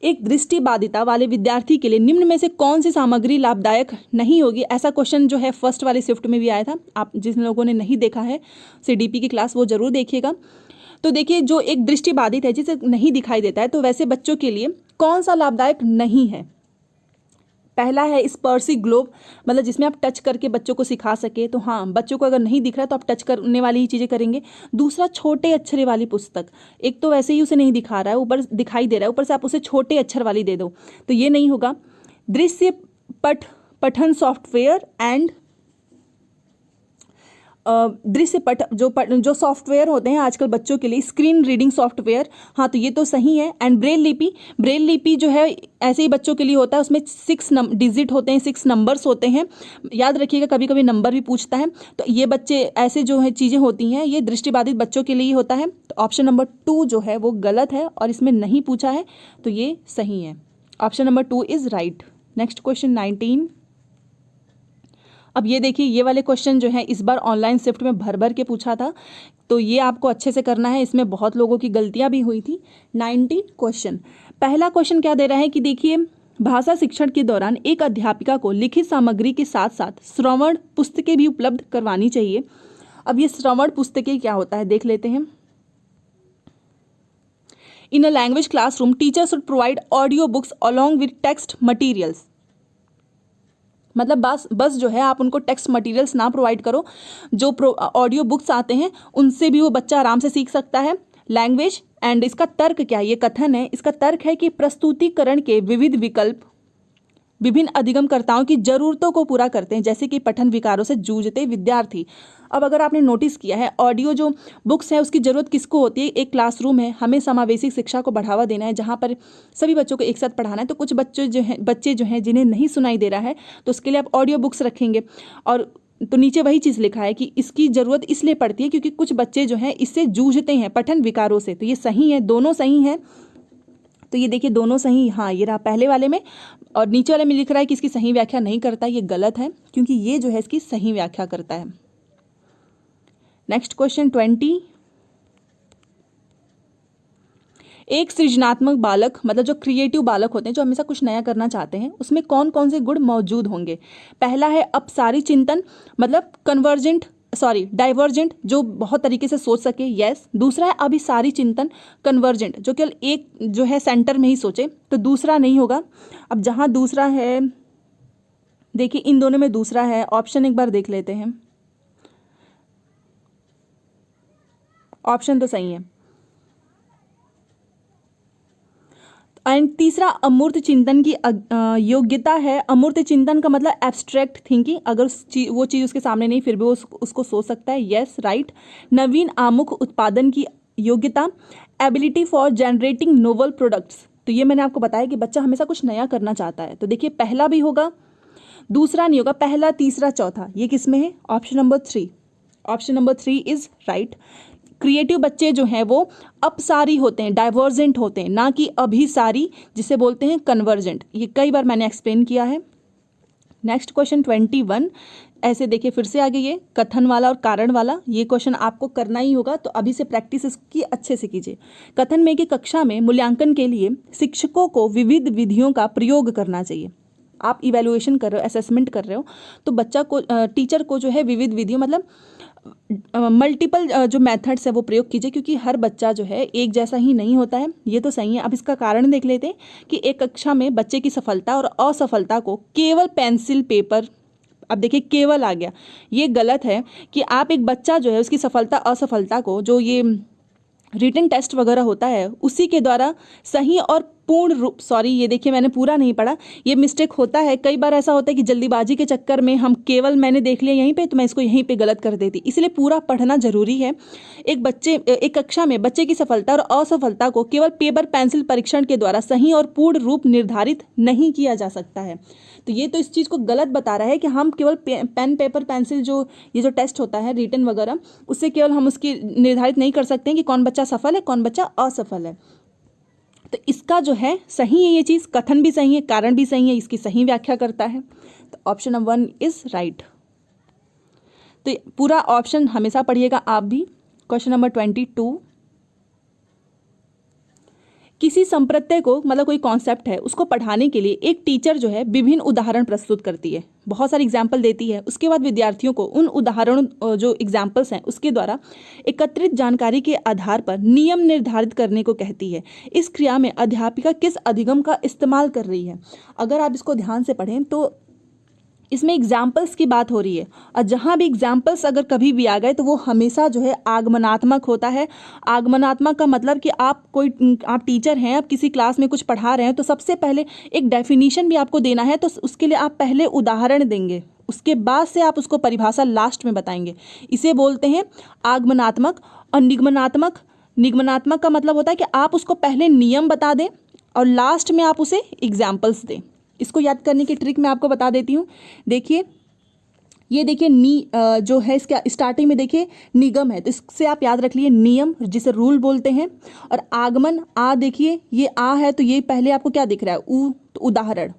एक दृष्टिबाधिता वाले विद्यार्थी के लिए निम्न में से कौन सी सामग्री लाभदायक नहीं होगी। ऐसा क्वेश्चन जो है फर्स्ट वाले शिफ्ट में भी आया था। आप जिन लोगों ने नहीं देखा है CDP की क्लास वो जरूर देखिएगा। तो देखिए, जो एक दृष्टिबाधित है जिसे नहीं दिखाई देता है, तो वैसे बच्चों के लिए कौन सा लाभदायक नहीं है। पहला है स्पर्शी ग्लोब, मतलब जिसमें आप टच करके बच्चों को सिखा सके। तो हाँ, बच्चों को अगर नहीं दिख रहा है तो आप टच करने वाली ही चीज़ें करेंगे। दूसरा, छोटे अक्षरे वाली पुस्तक। एक तो वैसे ही उसे नहीं दिखा रहा है, ऊपर दिखाई दे रहा है, ऊपर से आप उसे छोटे अक्षर वाली दे दो, तो ये नहीं होगा। दृश्य पठन सॉफ्टवेयर एंड दृश्य जो सॉफ्टवेयर होते हैं आजकल बच्चों के लिए, स्क्रीन रीडिंग सॉफ्टवेयर, हाँ तो ये तो सही है। एंड ब्रेल लिपि जो है ऐसे ही बच्चों के लिए होता है, उसमें 6 डिजिट होते हैं, 6 नंबर्स होते हैं, याद रखिएगा, कभी कभी नंबर भी पूछता है। तो ये बच्चे ऐसे जो है चीज़ें होती हैं, ये दृष्टिबाधित बच्चों के लिए ही होता है। तो ऑप्शन नंबर 2 जो है वो गलत है और इसमें नहीं पूछा है, तो ये सही है। Option number 2 is right. Next question 19, अब ये देखिए, ये वाले क्वेश्चन जो है इस बार ऑनलाइन शिफ्ट में भर भर के पूछा था, तो ये आपको अच्छे से करना है। इसमें बहुत लोगों की गलतियां भी हुई थी। 19 क्वेश्चन, पहला क्वेश्चन क्या दे रहा है कि देखिए, भाषा शिक्षण के दौरान एक अध्यापिका को लिखित सामग्री के साथ साथ श्रवण पुस्तकें भी उपलब्ध करवानी चाहिए। अब ये श्रवण पुस्तकें क्या होता है देख लेते हैं। In a language classroom teacher should provide audio books along with text materials. मतलब बस जो है आप उनको टेक्स्ट मटेरियल्स ना प्रोवाइड करो, जो ऑडियो बुक्स आते हैं उनसे भी वो बच्चा आराम से सीख सकता है लैंग्वेज। एंड इसका तर्क क्या है, ये कथन है, इसका तर्क है कि प्रस्तुतिकरण के विविध विकल्प विभिन्न अधिगमकर्ताओं की जरूरतों को पूरा करते हैं, जैसे कि पठन विकारों से जूझते विद्यार्थी। अब अगर आपने नोटिस किया है, ऑडियो जो बुक्स है उसकी ज़रूरत किसको होती है, एक क्लासरूम है, हमें समावेशी शिक्षा को बढ़ावा देना है, जहाँ पर सभी बच्चों को एक साथ पढ़ाना है। तो कुछ बच्चे जो हैं जिन्हें नहीं सुनाई दे रहा है, तो उसके लिए आप ऑडियो बुक्स रखेंगे। और तो नीचे वही चीज़ लिखा है कि इसकी ज़रूरत इसलिए पड़ती है क्योंकि कुछ बच्चे जो हैं इससे जूझते हैं पठन विकारों से। तो ये सही है, दोनों सही हैं। तो ये देखिए दोनों सही, हाँ ये रहा पहले वाले में, और नीचे वाले में लिख रहा है कि इसकी सही व्याख्या नहीं करता। ये गलत है, क्योंकि ये जो है इसकी सही व्याख्या करता है। नेक्स्ट क्वेश्चन 20, एक सृजनात्मक बालक मतलब जो क्रिएटिव बालक होते हैं, जो हमेशा कुछ नया करना चाहते हैं, उसमें कौन कौन से गुण मौजूद होंगे? पहला है अपसारी चिंतन, मतलब डाइवर्जेंट, जो बहुत तरीके से सोच सके, यस। दूसरा है अभिसारी चिंतन, कन्वर्जेंट, जो केवल एक जो है सेंटर में ही सोचे, तो दूसरा नहीं होगा। अब जहाँ दूसरा है, देखिए इन दोनों में दूसरा है, ऑप्शन एक बार देख लेते हैं। ऑप्शन तो सही है। एंड तीसरा अमूर्त चिंतन की योग्यता है। अमूर्त चिंतन का मतलब एब्स्ट्रैक्ट थिंकिंग, अगर वो चीज़ उसके सामने नहीं फिर भी वो उसको सोच सकता है, यस राइट। नवीन आमुख उत्पादन की योग्यता, ability for generating novel products. तो ये मैंने आपको बताया कि बच्चा हमेशा कुछ नया करना चाहता है, तो देखिए पहला भी होगा, दूसरा नहीं होगा, पहला तीसरा चौथा, ये किस में है? Option number 3। Option number 3 is right. Creative बच्चे जो हैं वो अपसारी होते हैं, डाइवर्जेंट होते हैं, ना कि अभिसारी, जिसे बोलते हैं कन्वर्जेंट। ये कई बार मैंने एक्सप्लेन किया है। नेक्स्ट क्वेश्चन 21, ऐसे देखिए फिर से आगे ये कथन वाला और कारण वाला, ये क्वेश्चन आपको करना ही होगा, तो अभी से प्रैक्टिस इसकी अच्छे से कीजिए। कथन में कि कक्षा में मूल्यांकन के लिए शिक्षकों को विविध विधियों का प्रयोग करना चाहिए। आप इवैल्यूएशन कर रहे हो, असेसमेंट कर रहे हो, तो बच्चा को टीचर को जो है विविध विधियों मतलब मल्टीपल जो मेथड्स है वो प्रयोग कीजिए, क्योंकि हर बच्चा जो है एक जैसा ही नहीं होता है। ये तो सही है। अब इसका कारण देख लेते हैं कि एक कक्षा में बच्चे की सफलता और असफलता को केवल पेंसिल पेपर, अब देखिए केवल आ गया, ये गलत है कि आप एक बच्चा जो है उसकी सफलता असफलता को, जो ये रिटन टेस्ट वगैरह होता है उसी के द्वारा सही और पूर्ण रूप, सॉरी ये देखिए मैंने पूरा नहीं पढ़ा, ये मिस्टेक होता है। कई बार ऐसा होता है कि जल्दीबाजी के चक्कर में हम केवल, मैंने देख लिया यहीं पे तो मैं इसको यहीं पे गलत कर देती, इसलिए पूरा पढ़ना जरूरी है। एक कक्षा में बच्चे की सफलता और असफलता को केवल पेपर पेंसिल परीक्षण के द्वारा सही और पूर्ण रूप निर्धारित नहीं किया जा सकता है। तो ये तो इस चीज़ को गलत बता रहा है कि हम केवल पेन पेपर पेंसिल जो ये जो टेस्ट होता है रिटन वगैरह, उससे केवल हम उसकी निर्धारित नहीं कर सकते हैं कि कौन बच्चा सफल है कौन बच्चा असफल है। तो इसका जो है सही है, ये चीज़ कथन भी सही है, कारण भी सही है, इसकी सही व्याख्या करता है। तो ऑप्शन नंबर 1 इज राइट। तो पूरा ऑप्शन हमेशा पढ़िएगा आप भी। क्वेश्चन नंबर 22, किसी संप्रत्यय को मतलब कोई कॉन्सेप्ट है उसको पढ़ाने के लिए एक टीचर जो है विभिन्न उदाहरण प्रस्तुत करती है, बहुत सारे एग्जाम्पल देती है। उसके बाद विद्यार्थियों को उन उदाहरणों जो एग्जाम्पल्स हैं उसके द्वारा एकत्रित जानकारी के आधार पर नियम निर्धारित करने को कहती है। इस क्रिया में अध्यापिका किस अधिगम का इस्तेमाल कर रही है? अगर आप इसको ध्यान से पढ़ें तो इसमें एग्जाम्पल्स की बात हो रही है, और जहाँ भी एग्जाम्पल्स अगर कभी भी आ गए तो वो हमेशा जो है आगमनात्मक होता है। आगमनात्मक का मतलब कि आप टीचर हैं, आप किसी क्लास में कुछ पढ़ा रहे हैं, तो सबसे पहले एक डेफिनीशन भी आपको देना है, तो उसके लिए आप पहले उदाहरण देंगे, उसके बाद से आप उसको परिभाषा लास्ट में बताएंगे। इसे बोलते हैं आगमनात्मक। और निगमनात्मक का मतलब होता है कि आप उसको पहले नियम बता दें और लास्ट में आप उसे एग्जाम्पल्स दें। इसको याद करने की ट्रिक मैं आपको बता देती हूँ। देखिए ये देखिए जो है इसका स्टार्टिंग में देखिए निगम है, तो इससे आप याद रख लिए नियम, जिसे रूल बोलते हैं। और आगमन, आ देखिए ये आ है, तो ये पहले आपको क्या दिख रहा है? तो उदाहरण।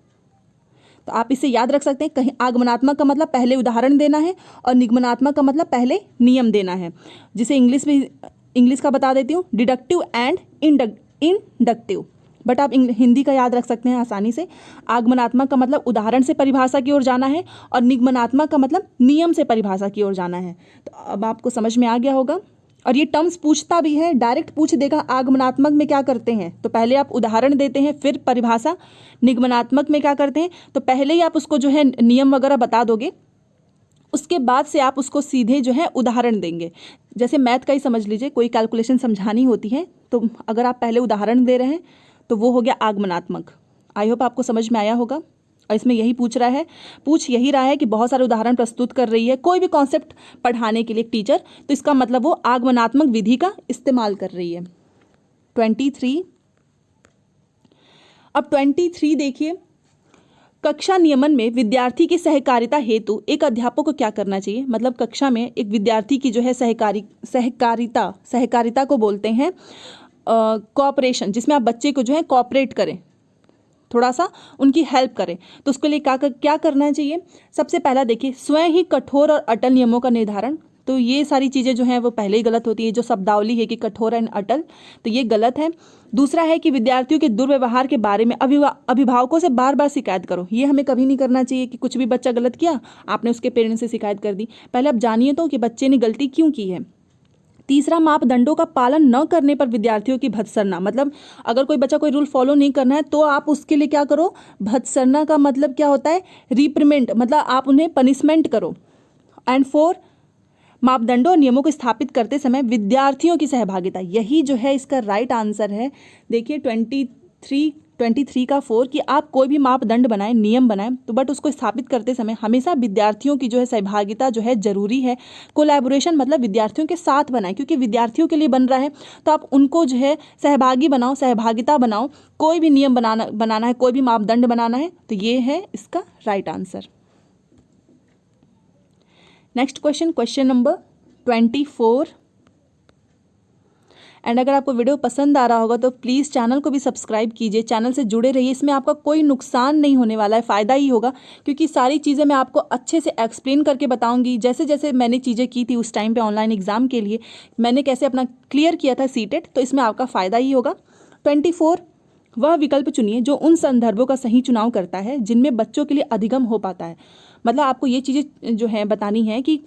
तो आप इसे याद रख सकते हैं। कहीं आगमनात्मक का मतलब पहले उदाहरण देना है और निगमनात्मक का मतलब पहले नियम देना है, जिसे इंग्लिश का बता देती हूँ, डिडक्टिव एंड इंडक्टिव। बट आप हिंदी का याद रख सकते हैं आसानी से। आगमनात्मक का मतलब उदाहरण से परिभाषा की ओर जाना है और निगमनात्मक का मतलब नियम से परिभाषा की ओर जाना है। तो अब आपको समझ में आ गया होगा। और ये टर्म्स पूछता भी है, डायरेक्ट पूछ देगा आगमनात्मक में क्या करते हैं, तो पहले आप उदाहरण देते हैं फिर परिभाषा। निगमनात्मक में क्या करते हैं, तो पहले ही आप उसको जो है नियम वगैरह बता दोगे, उसके बाद से आप उसको सीधे जो है उदाहरण देंगे। जैसे मैथ का ही समझ लीजिए, कोई कैलकुलेशन समझानी होती है तो अगर आप पहले उदाहरण दे रहे हैं तो वो हो गया आगमनात्मक। आई होप आपको समझ में आया होगा। और इसमें यही पूछ यही रहा है कि बहुत सारे उदाहरण प्रस्तुत कर रही है कोई भी कॉन्सेप्ट पढ़ाने के लिए टीचर, तो इसका मतलब वो आगमनात्मक विधि का इस्तेमाल कर रही है। 23, अब 23 देखिए, कक्षा नियमन में विद्यार्थी की सहकारिता हेतु एक अध्यापक को क्या करना चाहिए? मतलब कक्षा में एक विद्यार्थी की जो है सहकारिता को बोलते हैं कोऑपरेशन, जिसमें आप बच्चे को जो है कोऑपरेट करें, थोड़ा सा उनकी हेल्प करें। तो उसके लिए क्या करना चाहिए? सबसे पहला देखिए, स्वयं ही कठोर और अटल नियमों का निर्धारण तो ये सारी चीज़ें जो हैं वो पहले ही गलत होती है। जो शब्दावली है कि कठोर एंड अटल, तो ये गलत है। दूसरा है कि विद्यार्थियों के दुर्व्यवहार के बारे में अभिभावकों से बार बार शिकायत करो। ये हमें कभी नहीं करना चाहिए कि कुछ भी बच्चा गलत किया आपने उसके पेरेंट्स से शिकायत कर दी। पहले आप जानिए तो कि बच्चे ने गलती क्यों की है। तीसरा, मापदंडों का पालन न करने पर विद्यार्थियों की भत्सरना, मतलब अगर कोई बच्चा कोई रूल फॉलो नहीं करना है तो आप उसके लिए क्या करो, भत्सरना का मतलब क्या होता है, रिप्रिमेंट, मतलब आप उन्हें पनिशमेंट करो। एंड 4, मापदंडों और नियमों को स्थापित करते समय विद्यार्थियों की सहभागिता, यही जो है इसका राइट आंसर है। देखिए 23 का 4 कि आप कोई भी मापदंड बनाएं, नियम बनाएं, तो बट उसको स्थापित करते समय हमेशा विद्यार्थियों की जो है सहभागिता जो है जरूरी है। कोलैबोरेशन मतलब विद्यार्थियों के साथ बनाएं, क्योंकि विद्यार्थियों के लिए बन रहा है तो आप उनको जो है सहभागी बनाओ, सहभागिता बनाओ। कोई भी नियम बनाना है, कोई भी मापदंड बनाना है, तो ये है इसका right answer. Next question number 24। And अगर आपको वीडियो पसंद आ रहा होगा तो प्लीज़ चैनल को भी सब्सक्राइब कीजिए, चैनल से जुड़े रहिए। इसमें आपका कोई नुकसान नहीं होने वाला है, फ़ायदा ही होगा, क्योंकि सारी चीज़ें मैं आपको अच्छे से एक्सप्लेन करके बताऊंगी। जैसे जैसे मैंने चीज़ें की थी उस टाइम पे ऑनलाइन एग्ज़ाम के लिए, मैंने कैसे अपना क्लियर किया था सीटेट, तो इसमें आपका फ़ायदा ही होगा। 24, वह विकल्प चुनिए जो उन संदर्भों का सही चुनाव करता है जिनमें बच्चों के लिए अधिगम हो पाता है। मतलब आपको ये चीज़ें जो है बतानी है कि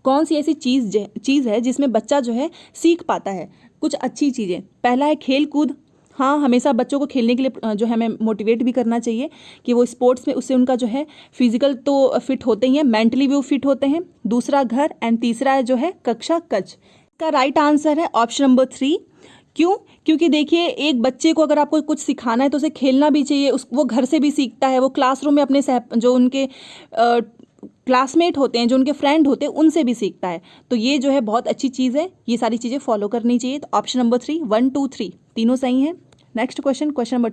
कौन सी ऐसी चीज़ है जिसमें बच्चा जो है सीख पाता है कुछ अच्छी चीज़ें। पहला है खेल कूद। हाँ, हमेशा बच्चों को खेलने के लिए जो है हमें मोटिवेट भी करना चाहिए कि वो स्पोर्ट्स में, उससे उनका जो है फिजिकल तो फिट होते ही हैं, मेंटली भी वो फिट होते हैं। दूसरा घर, एंड तीसरा है जो है कक्षा कच। का राइट आंसर है ऑप्शन नंबर 3। क्यों? क्योंकि देखिए एक बच्चे को अगर आपको कुछ सिखाना है तो उसे खेलना भी चाहिए, वो घर से भी सीखता है, वो क्लासरूम में अपने जो उनके क्लासमेट होते हैं, जो उनके फ्रेंड होते हैं, उनसे भी सीखता है। तो ये जो है बहुत अच्छी चीज़ है, ये सारी चीज़ें फॉलो करनी चाहिए। तो ऑप्शन नंबर 3, 1, 2, 3 तीनों सही हैं। नेक्स्ट क्वेश्चन नंबर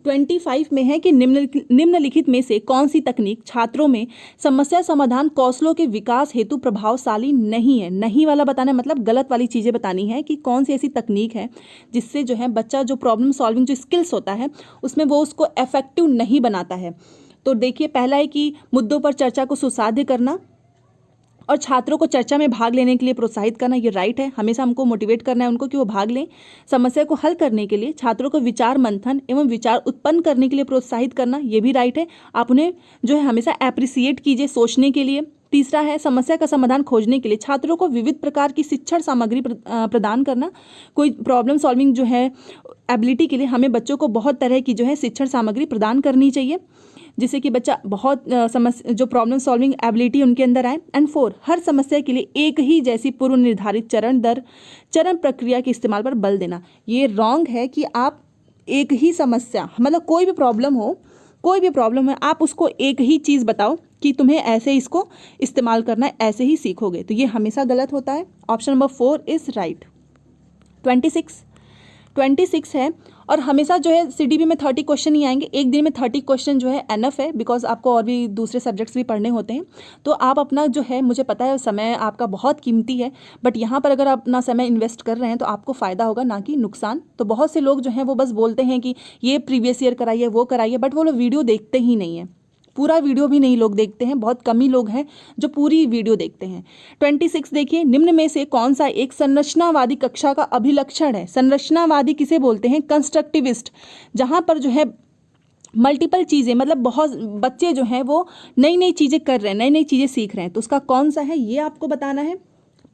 25 में है कि निम्नलिखित में से कौन सी तकनीक छात्रों में समस्या समाधान कौशलों के विकास हेतु प्रभावशाली नहीं है। नहीं वाला बताना है, मतलब गलत वाली चीज़ें बतानी है कि कौन सी ऐसी तकनीक है जिससे जो है बच्चा जो प्रॉब्लम सॉल्विंग जो स्किल्स होता है उसमें वो उसको इफेक्टिव नहीं बनाता है। तो देखिए पहला है कि मुद्दों पर चर्चा को सुसाध्य करना और छात्रों को चर्चा में भाग लेने के लिए प्रोत्साहित करना, ये राइट है। हमेशा हमको मोटिवेट करना है उनको कि वो भाग लें। समस्या को हल करने के लिए छात्रों को विचार मंथन एवं विचार उत्पन्न करने के लिए प्रोत्साहित करना, ये भी राइट है। आप उन्हें जो है हमेशा एप्रिसिएट कीजिए सोचने के लिए। तीसरा है समस्या का समाधान खोजने के लिए छात्रों को विविध प्रकार की शिक्षण सामग्री प्रदान करना। कोई प्रॉब्लम सॉल्विंग जो है एबिलिटी के लिए हमें बच्चों को बहुत तरह की जो है शिक्षण सामग्री प्रदान करनी चाहिए, जिससे कि बच्चा बहुत समस्या जो प्रॉब्लम सॉल्विंग एबिलिटी उनके अंदर आए। एंड 4, हर समस्या के लिए एक ही जैसी पूर्व निर्धारित चरण प्रक्रिया के इस्तेमाल पर बल देना। ये रॉन्ग है कि आप एक ही समस्या, मतलब कोई भी प्रॉब्लम है आप उसको एक ही चीज़ बताओ कि तुम्हें ऐसे इसको इस्तेमाल करना है, ऐसे ही सीखोगे, तो ये हमेशा गलत होता है। Option number 4 is right. 26 है, और हमेशा जो है सीडीपी में 30 क्वेश्चन ही आएंगे। एक दिन में 30 क्वेश्चन जो है एनफ है, बिकॉज आपको और भी दूसरे सब्जेक्ट्स भी पढ़ने होते हैं। तो आप अपना जो है, मुझे पता है समय आपका बहुत कीमती है, बट यहाँ पर अगर आप अपना समय इन्वेस्ट कर रहे हैं तो आपको फ़ायदा होगा, ना कि नुकसान। तो बहुत से लोग जो हैं वो बस बोलते हैं कि ये प्रीवियस ईयर कराइए, वो कराइए, बट वो लोग वीडियो देखते ही नहीं है। पूरा वीडियो भी नहीं लोग देखते हैं, बहुत कम ही लोग हैं जो पूरी वीडियो देखते हैं। 26 देखिए, निम्न में से कौन सा एक संरचनावादी कक्षा का अभिलक्षण है। संरचनावादी किसे बोलते हैं? कंस्ट्रक्टिविस्ट, जहाँ पर जो है मल्टीपल चीज़ें, मतलब बहुत बच्चे जो हैं वो नई नई चीज़ें कर रहे हैं, नई नई चीज़ें सीख रहे हैं, तो उसका कौन सा है ये आपको बताना है।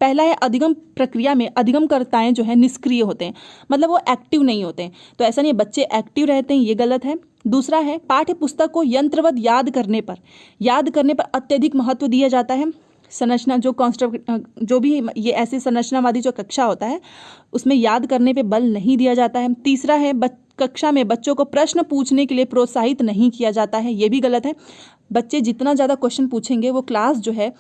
पहला है अधिगम प्रक्रिया में अधिगमकर्ताएं जो है निष्क्रिय होते हैं, मतलब वो एक्टिव नहीं होते हैं। तो ऐसा नहीं है, बच्चे एक्टिव रहते हैं, ये गलत है। दूसरा है पाठ्य पुस्तक को यंत्रवत याद करने पर अत्यधिक महत्व दिया जाता है। संरचना जो भी ये ऐसे संरचनावादी जो कक्षा होता है उसमें याद करने पे बल नहीं दिया जाता है। तीसरा है कक्षा में बच्चों को प्रश्न पूछने के लिए प्रोत्साहित नहीं किया जाता है, ये भी गलत है। बच्चे जितना ज़्यादा क्वेश्चन पूछेंगे वो क्लास जो है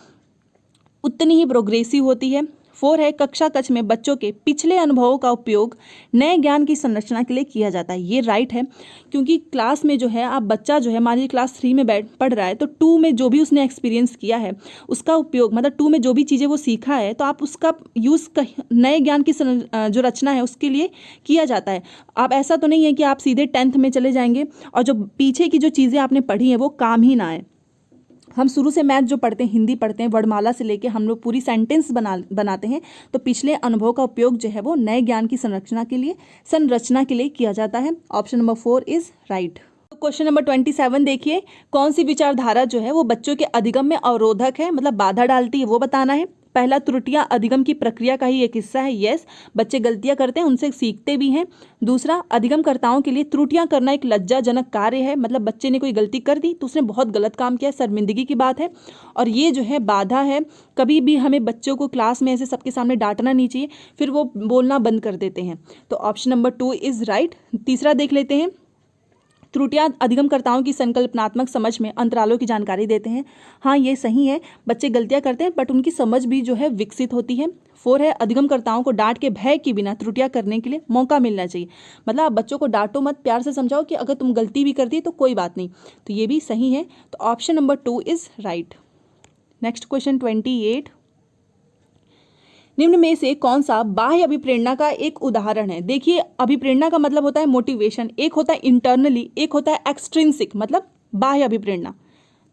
उतनी ही प्रोग्रेसिव होती है। 4 है कक्षा कक्ष में बच्चों के पिछले अनुभवों का उपयोग नए ज्ञान की संरचना के लिए किया जाता है, ये राइट है। क्योंकि क्लास में जो है आप बच्चा जो है मान लीजिए क्लास 3 में पढ़ रहा है, तो 2 में जो भी उसने एक्सपीरियंस किया है उसका उपयोग, मतलब 2 में जो भी चीज़ें वो सीखा है तो आप उसका यूज़ नए ज्ञान की जो रचना है उसके लिए किया जाता है। आप ऐसा तो नहीं है कि आप सीधे 10th में चले जाएंगे और जो पीछे की जो चीज़ें आपने पढ़ी हैं वो काम ही ना आए। हम शुरू से मैथ जो पढ़ते हैं, हिंदी पढ़ते हैं, वर्णमाला से लेके हम लोग पूरी सेंटेंस बनाते हैं, तो पिछले अनुभव का उपयोग जो है वो नए ज्ञान की संरचना के लिए किया जाता है। Option number 4 is right. Question number 27 देखिए, कौन सी विचारधारा जो है वो बच्चों के अधिगम में अवरोधक है, मतलब बाधा डालती है, वो बताना है। पहला, त्रुटियां अधिगम की प्रक्रिया का ही एक हिस्सा है। यस, बच्चे गलतियां करते हैं, उनसे सीखते भी हैं। दूसरा, अधिगमकर्ताओं के लिए त्रुटियां करना एक लज्जाजनक कार्य है, मतलब बच्चे ने कोई गलती कर दी तो उसने बहुत गलत काम किया, शर्मिंदगी की बात है, और ये जो है बाधा है। कभी भी हमें बच्चों को क्लास में ऐसे सबके सामने डांटना नहीं चाहिए, फिर वो बोलना बंद कर देते हैं। तो ऑप्शन नंबर 2 इज राइट। तीसरा देख लेते हैं, त्रुटियां अधिगमकर्ताओं की संकल्पनात्मक समझ में अंतरालों की जानकारी देते हैं। हाँ, ये सही है, बच्चे गलतियां करते हैं बट उनकी समझ भी जो है विकसित होती है। 4 है, अधिगमकर्ताओं को डांट के भय के बिना त्रुटियां करने के लिए मौका मिलना चाहिए, मतलब आप बच्चों को डांटो मत, प्यार से समझाओ कि अगर तुम गलती भी करती तो कोई बात नहीं। तो ये भी सही है, तो option number 2 is right. Next question 28, निम्न में से कौन सा बाह्य अभिप्रेरणा का एक उदाहरण है। देखिए, अभिप्रेरणा का मतलब होता है मोटिवेशन, एक होता है इंटरनली, एक होता है एक्सट्रिंसिक, मतलब बाह्य अभिप्रेरणा।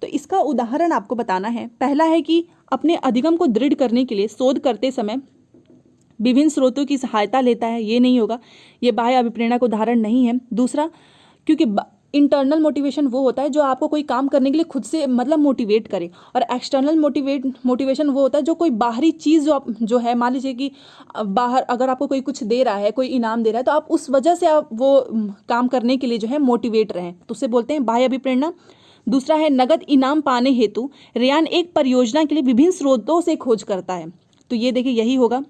तो इसका उदाहरण आपको बताना है। पहला है कि अपने अधिगम को दृढ़ करने के लिए शोध करते समय विभिन्न स्रोतों की सहायता लेता है, ये नहीं होगा, ये बाह्य अभिप्रेरणा का उदाहरण नहीं है। दूसरा, क्योंकि इंटरनल मोटिवेशन वो होता है जो आपको कोई काम करने के लिए खुद से मतलब मोटिवेट करे, और एक्सटर्नल मोटिवेशन वो होता है जो कोई बाहरी चीज़ जो है, मान लीजिए कि बाहर अगर आपको कोई कुछ दे रहा है, कोई इनाम दे रहा है, तो आप उस वजह से आप वो काम करने के लिए जो है मोटिवेट रहें, तो उसे बोलते हैं बाह्य अभिप्रेरणा। दूसरा है, नगद इनाम पाने हेतु रेयान एक परियोजना के लिए विभिन्न स्रोतों से खोज करता है, तो ये देखिए यही होगा,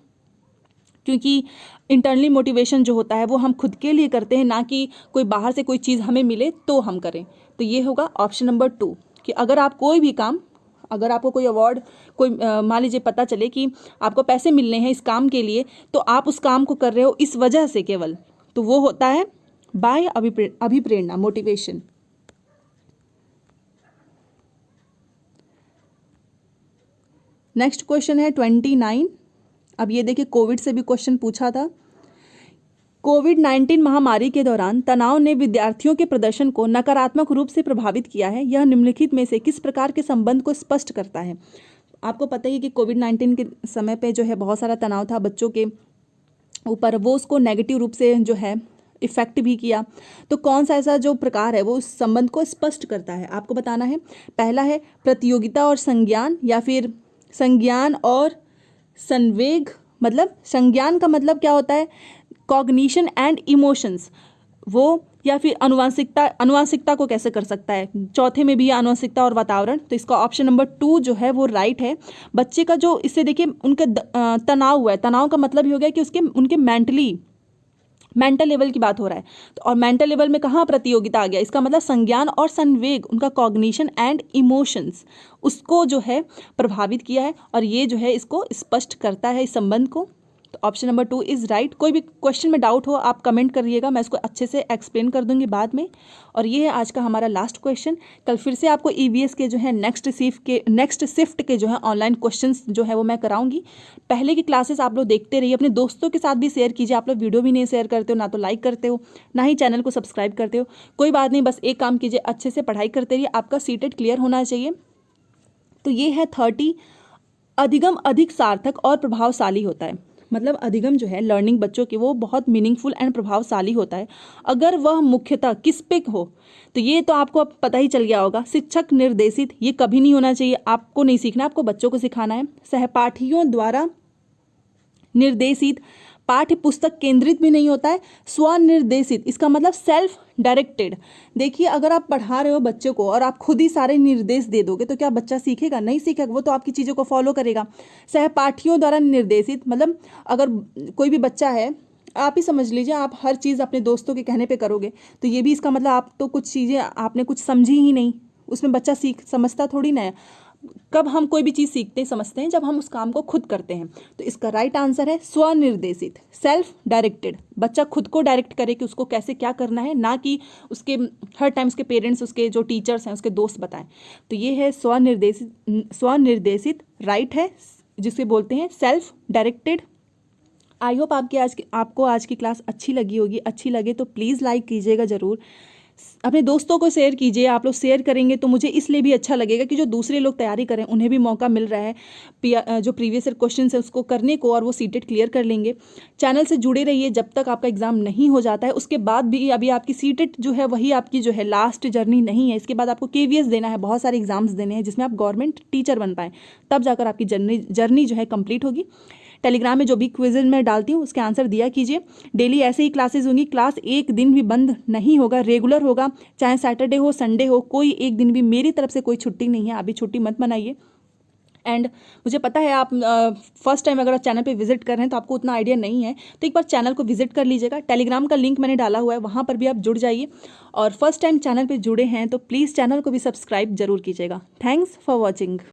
क्योंकि इंटरनली मोटिवेशन जो होता है वो हम खुद के लिए करते हैं, ना कि कोई बाहर से कोई चीज़ हमें मिले तो हम करें। तो ये होगा ऑप्शन नंबर 2, कि अगर आप कोई भी काम, अगर आपको कोई अवार्ड, कोई मान लीजिए पता चले कि आपको पैसे मिलने हैं इस काम के लिए, तो आप उस काम को कर रहे हो इस वजह से केवल, तो वो होता है बाह्य अभिप्रेरणा, मोटिवेशन। नेक्स्ट क्वेश्चन है 29। अब ये देखिए, कोविड से भी क्वेश्चन पूछा था। कोविड-19 महामारी के दौरान तनाव ने विद्यार्थियों के प्रदर्शन को नकारात्मक रूप से प्रभावित किया है, यह निम्नलिखित में से किस प्रकार के संबंध को स्पष्ट करता है। आपको पता ही है कि कोविड-19 के समय पे जो है बहुत सारा तनाव था बच्चों के ऊपर, वो उसको नेगेटिव रूप से जो है इफेक्ट भी किया। तो कौन सा ऐसा जो प्रकार है वो उस संबंध को स्पष्ट करता है, आपको बताना है। पहला है प्रतियोगिता और संज्ञान, या फिर संज्ञान और संवेग, मतलब संज्ञान का मतलब क्या होता है, कॉग्निशन एंड इमोशंस, वो, या फिर अनुवांशिकता को कैसे कर सकता है। चौथे में भी है अनुवांशिकता और वातावरण, तो इसका ऑप्शन नंबर 2 जो है वो राइट है। बच्चे का जो, इससे देखिए उनका तनाव हुआ है, तनाव का मतलब ही हो गया कि उनके मेंटल लेवल की बात हो रहा है, तो और मेंटल लेवल में कहाँ प्रतियोगिता आ गया, इसका मतलब संज्ञान और संवेग, उनका कॉग्निशन एंड इमोशंस, उसको जो है प्रभावित किया है, और ये जो है इसको स्पष्ट करता है इस संबंध को। तो ऑप्शन नंबर 2 इज राइट। कोई भी क्वेश्चन में डाउट हो आप कमेंट करिएगा, मैं इसको अच्छे से एक्सप्लेन कर दूंगी बाद में। और ये है आज का हमारा लास्ट क्वेश्चन। कल फिर से आपको ईवीएस के जो है नेक्स्ट शिफ्ट के जो है ऑनलाइन क्वेश्चंस जो है वो मैं कराऊंगी। पहले की क्लासेस आप लोग देखते रहिए, अपने दोस्तों के साथ भी शेयर कीजिए। आप लोग वीडियो भी नहीं शेयर करते हो, ना तो लाइक करते हो, ना ही चैनल को सब्सक्राइब करते हो। कोई बात नहीं, बस एक काम कीजिए, अच्छे से पढ़ाई करते रहिए, आपका सीटेट क्लियर होना चाहिए। तो ये है 30 अधिगम अधिक सार्थक और प्रभावशाली होता है, मतलब अधिगम जो है लर्निंग बच्चों की वो बहुत मीनिंगफुल एंड प्रभावशाली होता है अगर वह मुख्यतः किस पे हो। तो ये तो आपको अब पता ही चल गया होगा, शिक्षक निर्देशित ये कभी नहीं होना चाहिए, आपको नहीं सीखना, आपको बच्चों को सिखाना है। सहपाठियों द्वारा निर्देशित, पाठ्य पुस्तक केंद्रित भी नहीं होता है। स्वनिर्देशित, इसका मतलब सेल्फ डायरेक्टेड। देखिए, अगर आप पढ़ा रहे हो बच्चों को और आप खुद ही सारे निर्देश दे दोगे तो क्या बच्चा सीखेगा? नहीं सीखेगा, वो तो आपकी चीज़ों को फॉलो करेगा। सहपाठियों द्वारा निर्देशित, मतलब अगर कोई भी बच्चा है, आप ही समझ लीजिए, आप हर चीज़ अपने दोस्तों के कहने पे करोगे तो ये भी इसका मतलब आप तो कुछ चीज़ें आपने कुछ समझी ही नहीं, उसमें बच्चा समझता थोड़ी ना है। कब हम कोई भी चीज़ सीखते समझते हैं, जब हम उस काम को खुद करते हैं। तो इसका राइट आंसर है स्वनिर्देशित, सेल्फ डायरेक्टेड। बच्चा खुद को डायरेक्ट करे कि उसको कैसे क्या करना है, ना कि उसके हर टाइम उसके पेरेंट्स, उसके जो टीचर्स हैं, उसके दोस्त बताएं। तो ये है स्वनिर्देशित राइट है, जिसे बोलते हैं सेल्फ डायरेक्टेड। आई होप आपको आज की क्लास अच्छी लगी होगी। अच्छी लगे तो प्लीज़ लाइक कीजिएगा ज़रूर, अपने दोस्तों को शेयर कीजिए। आप लोग शेयर करेंगे तो मुझे इसलिए भी अच्छा लगेगा कि जो दूसरे लोग तैयारी करें उन्हें भी मौका मिल रहा है जो प्रीवियस ईयर क्वेश्चन है उसको करने को, और वो सीटेट क्लियर कर लेंगे। चैनल से जुड़े रहिए जब तक आपका एग्जाम नहीं हो जाता है। उसके बाद भी अभी आपकी सीटेट जो है वही आपकी जो है लास्ट जर्नी नहीं है। इसके बाद आपको केवीएस देना है, बहुत सारे एग्जाम्स देने हैं जिसमें आप गवर्नमेंट टीचर बन पाएँ, तब जाकर आपकी जर्नी जो है कंप्लीट होगी। टेलीग्राम में जो भी क्विज़ मैं डालती हूँ उसके आंसर दिया कीजिए। डेली ऐसे ही क्लासेस होंगी, क्लास एक दिन भी बंद नहीं होगा, रेगुलर होगा, चाहे सैटरडे हो संडे हो, कोई एक दिन भी मेरी तरफ से कोई छुट्टी नहीं है। अभी छुट्टी मत मनाइए। एंड मुझे पता है आप फर्स्ट टाइम अगर आप चैनल पे विजिट कर रहे हैं तो आपको उतना आइडिया नहीं है, तो एक बार चैनल को विजिट कर लीजिएगा। टेलीग्राम का लिंक मैंने डाला हुआ है, वहाँ पर भी आप जुड़ जाइए। और फर्स्ट टाइम चैनल पे जुड़े हैं तो प्लीज़ चैनल को भी सब्सक्राइब जरूर कीजिएगा। Thanks for watching.